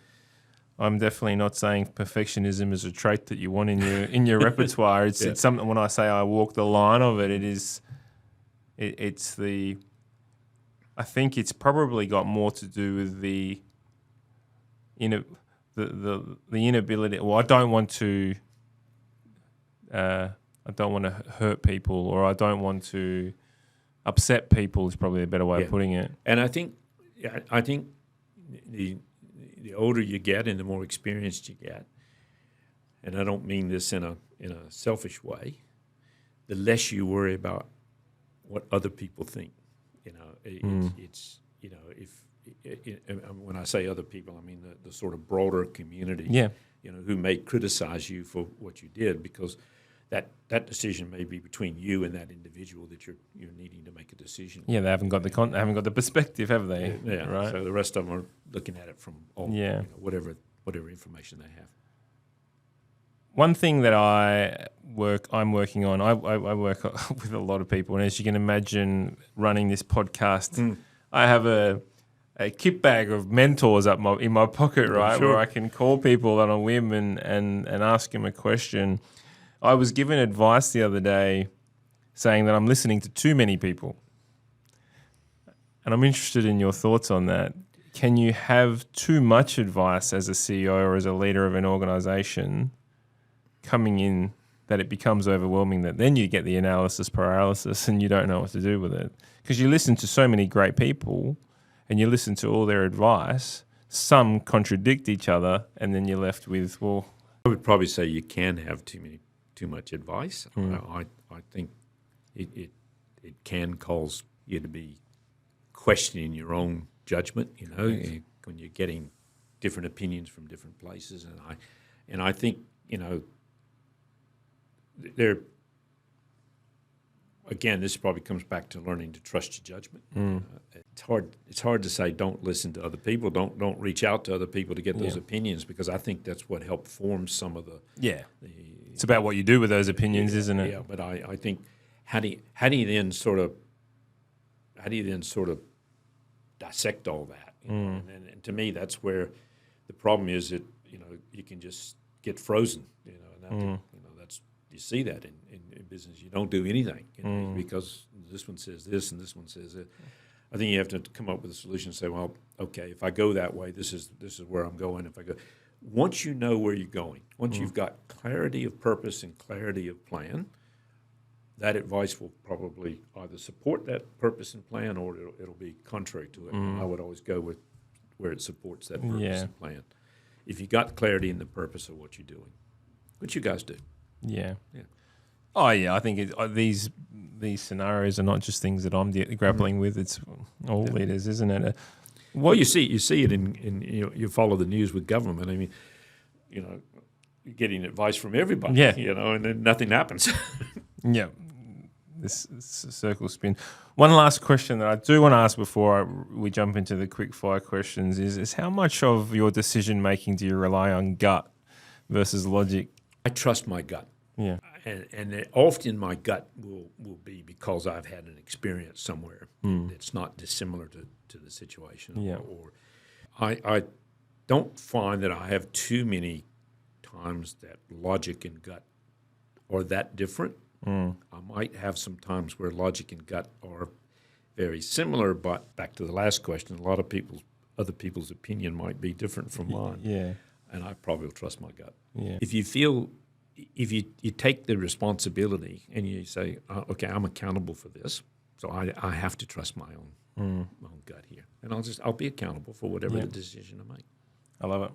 I'm definitely not saying perfectionism is a trait that you want in your repertoire. It's something. When I say I walk the line of it, it's the. I think it's probably got more to do with the inability. Well, I don't want to hurt people, or I don't want to upset people is probably a better way of putting it. And I think the older you get and the more experienced you get, and I don't mean this in a selfish way, the less you worry about what other people think. It's when I say other people, I mean the sort of broader community. Yeah. Who may criticize you for what you did, because that decision may be between you and that individual that you're needing to make a decision. Yeah, they haven't got the perspective, have they? Yeah, right. So the rest of them are looking at it from whatever information they have. One thing that I'm working on, I work with a lot of people, and as you can imagine, running this podcast, I have a kit bag of mentors in my pocket, right, sure. where I can call people on a whim and ask them a question. I was given advice the other day saying that I'm listening to too many people. And I'm interested in your thoughts on that. Can you have too much advice as a CEO or as a leader of an organization coming in that it becomes overwhelming, that then you get the analysis paralysis and you don't know what to do with it? Because you listen to so many great people and you listen to all their advice, some contradict each other, and then you're left with, well... I would probably say you can have too much advice. I think it can cause you to be questioning your own judgment, when you're getting different opinions from different places. And I think, there, again, this probably comes back to learning to trust your judgment. It's hard to say don't listen to other people, don't reach out to other people to get those opinions, because I think that's what helped form some of the it's about what you do with those opinions, isn't it? Yeah, but I think how do you then sort of dissect all that? And to me, that's where the problem is that you can just get frozen. That's you see that in business. You don't do anything because this one says this and this one says that. I think you have to come up with a solution and say, well, okay, if I go that way, this is where I'm going. If I go, once you know where you're going, once you've got clarity of purpose and clarity of plan, that advice will probably either support that purpose and plan or it'll be contrary to it. I would always go with where it supports that purpose and plan. If you got clarity in the purpose of what you're doing, which you guys do. Yeah. Oh yeah, I think these scenarios are not just things that I'm grappling with. It's all leaders, isn't it? Well, you see it in you follow the news with government. I mean, you're getting advice from everybody. And then nothing happens. Yeah, this circle spin. One last question that I do want to ask before we jump into the quick fire questions is how much of your decision making do you rely on gut versus logic? I trust my gut. Yeah. And often my gut will be because I've had an experience somewhere that's not dissimilar to the situation. Yeah. Or I don't find that I have too many times that logic and gut are that different. I might have some times where logic and gut are very similar, but back to the last question, a lot of other people's opinion might be different from mine. Yeah. And I probably will trust my gut. Yeah. If you take the responsibility and you say, okay, I'm accountable for this, so I have to trust my own gut here, and I'll be accountable for whatever the decision I make. I love it.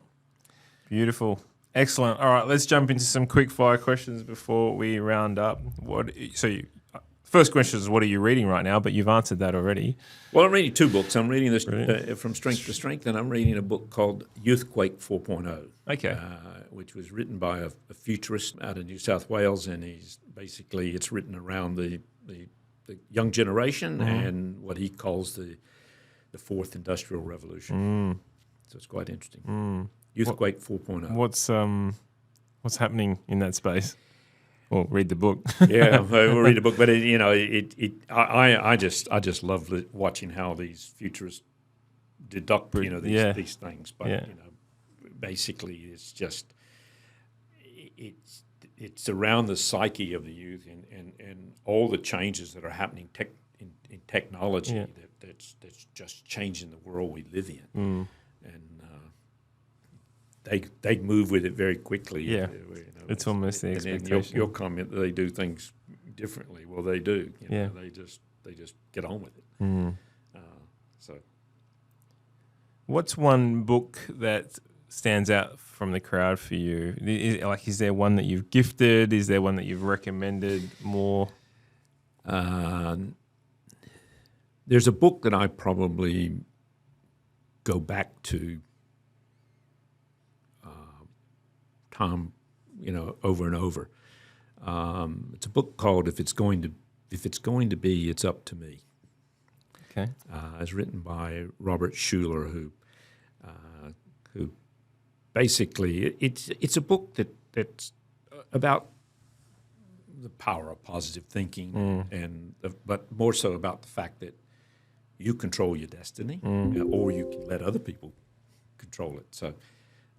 Beautiful. Excellent. All right, let's jump into some quick fire questions before we round up. First question is, what are you reading right now? But you've answered that already. Well, I'm reading two books. I'm reading this From Strength to Strength, and I'm reading a book called Youthquake 4.0. Okay. Which was written by a futurist out of New South Wales, and it's written around the young generation and what he calls the fourth industrial revolution. So it's quite interesting. Youthquake 4.0. What's happening in that space? Well, read the book. Yeah, we'll read the book, but I just love watching how these futurists deduct these things. But basically, it's just it's around the psyche of the youth and all the changes that are happening in technology that's just changing the world we live in, and they move with it very quickly. Yeah, it's almost the expectation. And your comment that they do things differently. Well, they do. They just get on with it. So, what's one book that stands out from the crowd for you? Is there one that you've gifted? Is there one that you've recommended more? There's a book that I probably go back to time, over and over. It's a book called "If It's Going to Be, It's Up to Me." Okay. It's written by Robert Schuller, who basically it's a book that's about the power of positive thinking, but more so about the fact that you control your destiny, or you can let other people control it. So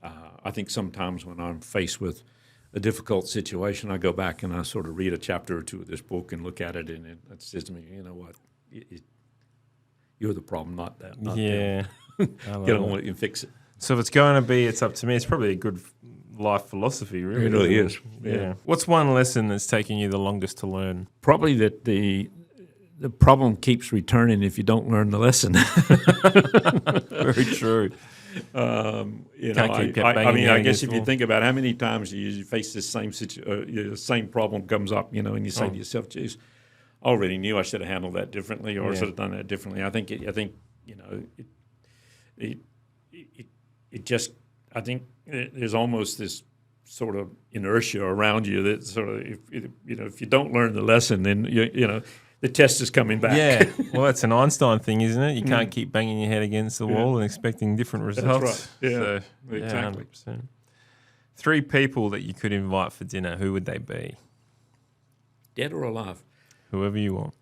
I think sometimes when I'm faced with a difficult situation, I go back and I sort of read a chapter or two of this book and look at it, and it says to me, you know what, you're the problem, not that. Not them. Get on with it and fix it. So if it's going to be, it's up to me. It's probably a good life philosophy, really. It really is. Yeah. What's one lesson that's taken you the longest to learn? Probably that the problem keeps returning if you don't learn the lesson. Very true. I guess if you think about how many times you face this same the same problem comes up, and you say to yourself, "Geez, I already knew I should have handled that differently, or I should have done that differently." I think there's almost this sort of inertia around you that sort of if you don't learn the lesson, then the test is coming back. Yeah, well, that's an Einstein thing, isn't it? You can't keep banging your head against the wall and expecting different results. That's right. Yeah, so, exactly. 100%. 3 people that you could invite for dinner, who would they be? Dead or alive? Whoever you want.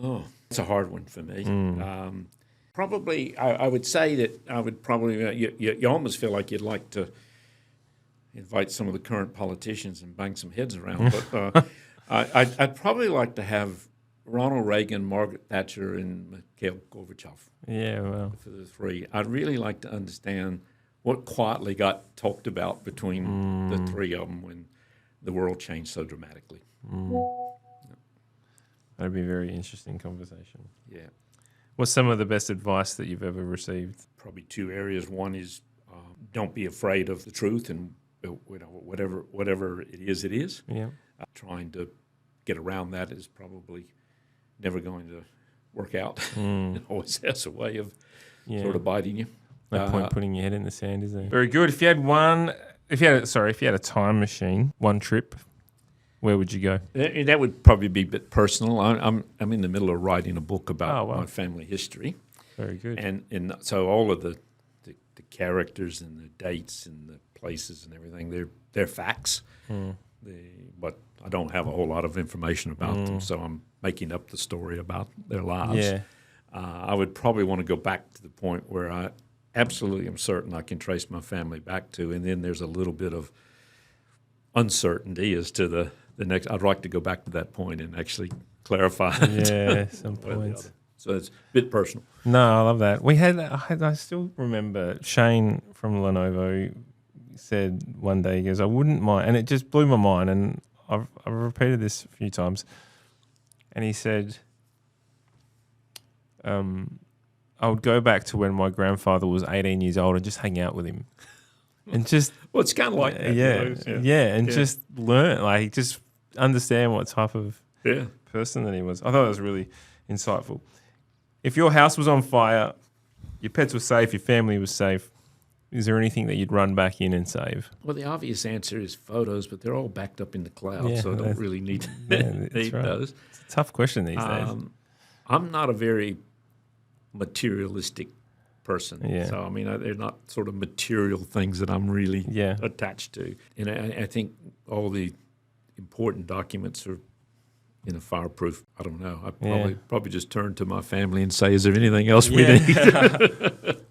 Oh, that's a hard one for me. Probably, I would say that I would probably. You almost feel like you'd like to invite some of the current politicians and bang some heads around. But I'd probably like to have Ronald Reagan, Margaret Thatcher, and Mikhail Gorbachev. Yeah, well. For the three. I'd really like to understand what quietly got talked about between the three of them when the world changed so dramatically. That'd be a very interesting conversation. Yeah. What's some of the best advice that you've ever received? Probably two areas. One is don't be afraid of the truth, and whatever it is. Yeah. Trying to get around that is probably never going to work out. It always has a way of sort of biting you. No point putting your head in the sand, is there? Very good. If you had a time machine, one trip, where would you go? That would probably be a bit personal. I'm in the middle of writing a book about my family history. Very good. And so all of the characters and the dates and the places and everything, they're facts. But I don't have a whole lot of information about them, so I'm making up the story about their lives. Yeah. I would probably want to go back to the point where I absolutely am certain I can trace my family back to, and then there's a little bit of uncertainty as to the next. I'd like to go back to that point and actually clarify. Yeah, some points. So it's a bit personal. No, I love that. I still remember Shane from Lenovo said one day, he goes, I wouldn't mind, and it just blew my mind, and I've repeated this a few times, and he said, I would go back to when my grandfather was 18 years old and just hang out with him. And just... well, it's kind of like that. Just learn, just understand what type of person that he was. I thought it was really insightful. If your house was on fire, your pets were safe, your family was safe, is there anything that you'd run back in and save? Well, the obvious answer is photos, but they're all backed up in the cloud, so I don't really need those. It's a tough question these days. I'm not a very materialistic person. Yeah. So, I mean, they're not sort of material things that I'm really attached to. And I think all the important documents are in a fireproof. I don't know. I probably just turn to my family and say, is there anything else we need?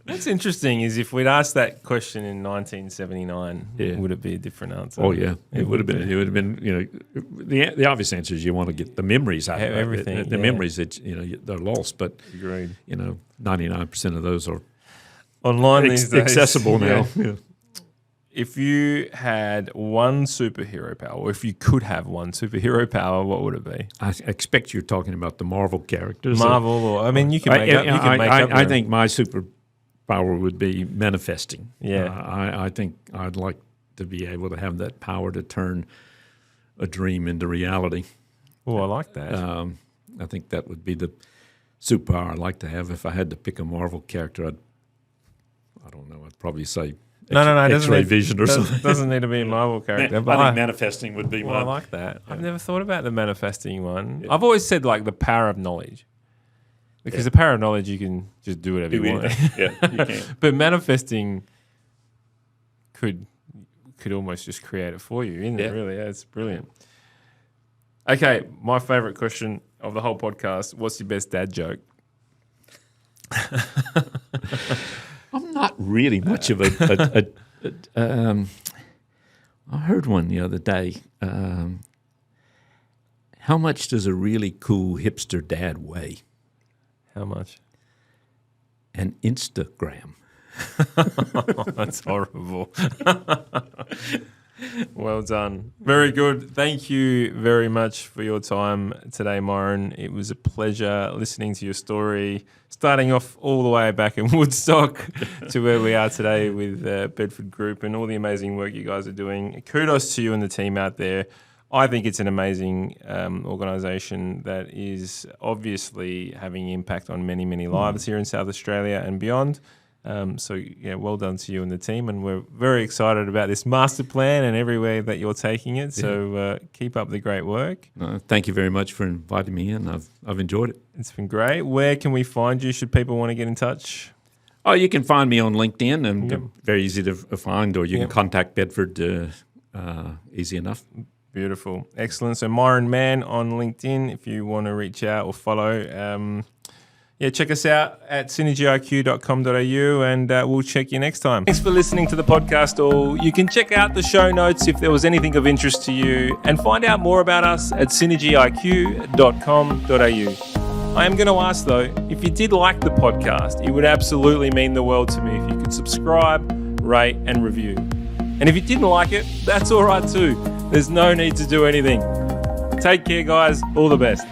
What's interesting is if we'd asked that question in 1979, would it be a different answer? Oh, yeah. It would have been. It would have been, the obvious answer is you want to get the memories out of everything. The memories that, they're lost. But, agreed. 99% of those are online these days. Accessible now. Yeah. If you had one superhero power, or if you could have one superhero power, what would it be? I expect you're talking about the Marvel characters. Marvel, or you can make up. I think my superpower would be manifesting. Yeah, I think I'd like to be able to have that power to turn a dream into reality. Oh, I like that. I think that would be the superpower I'd like to have. If I had to pick a Marvel character, I don't know. I'd probably say. No. X-ray vision or something. Doesn't need to be a Marvel character. I think manifesting would be one. I like that. I've never thought about the manifesting one. Yeah. I've always said the power of knowledge. Because the power of knowledge, you can just do whatever you want. Yeah, you can. But manifesting could almost just create it for you, isn't it? Really, it's brilliant. Okay, my favourite question of the whole podcast, what's your best dad joke? I'm not really much of a I heard one the other day. How much does a really cool hipster dad weigh? How much? An Instagram. That's horrible. Well done. Very good. Thank you very much for your time today, Myron. It was a pleasure listening to your story, starting off all the way back in Woodstock to where we are today with Bedford Group and all the amazing work you guys are doing. Kudos to you and the team out there. I think it's an amazing organisation that is obviously having impact on many, many lives here in South Australia and beyond. Well done to you and the team, and we're very excited about this master plan and everywhere that you're taking it. So keep up the great work. Thank you very much for inviting me in. I've enjoyed it. It's been great. Where can we find you? Should people want to get in touch? Oh, you can find me on LinkedIn, and very easy to find, or you can contact Bedford. Easy enough. Beautiful, excellent. So Myron Mann on LinkedIn, if you want to reach out or follow. Yeah, check us out at SynergyIQ.com.au and we'll check you next time. Thanks for listening to the podcast all. You can check out the show notes if there was anything of interest to you and find out more about us at SynergyIQ.com.au. I am going to ask though, if you did like the podcast, it would absolutely mean the world to me if you could subscribe, rate and review. And if you didn't like it, that's all right too. There's no need to do anything. Take care, guys. All the best.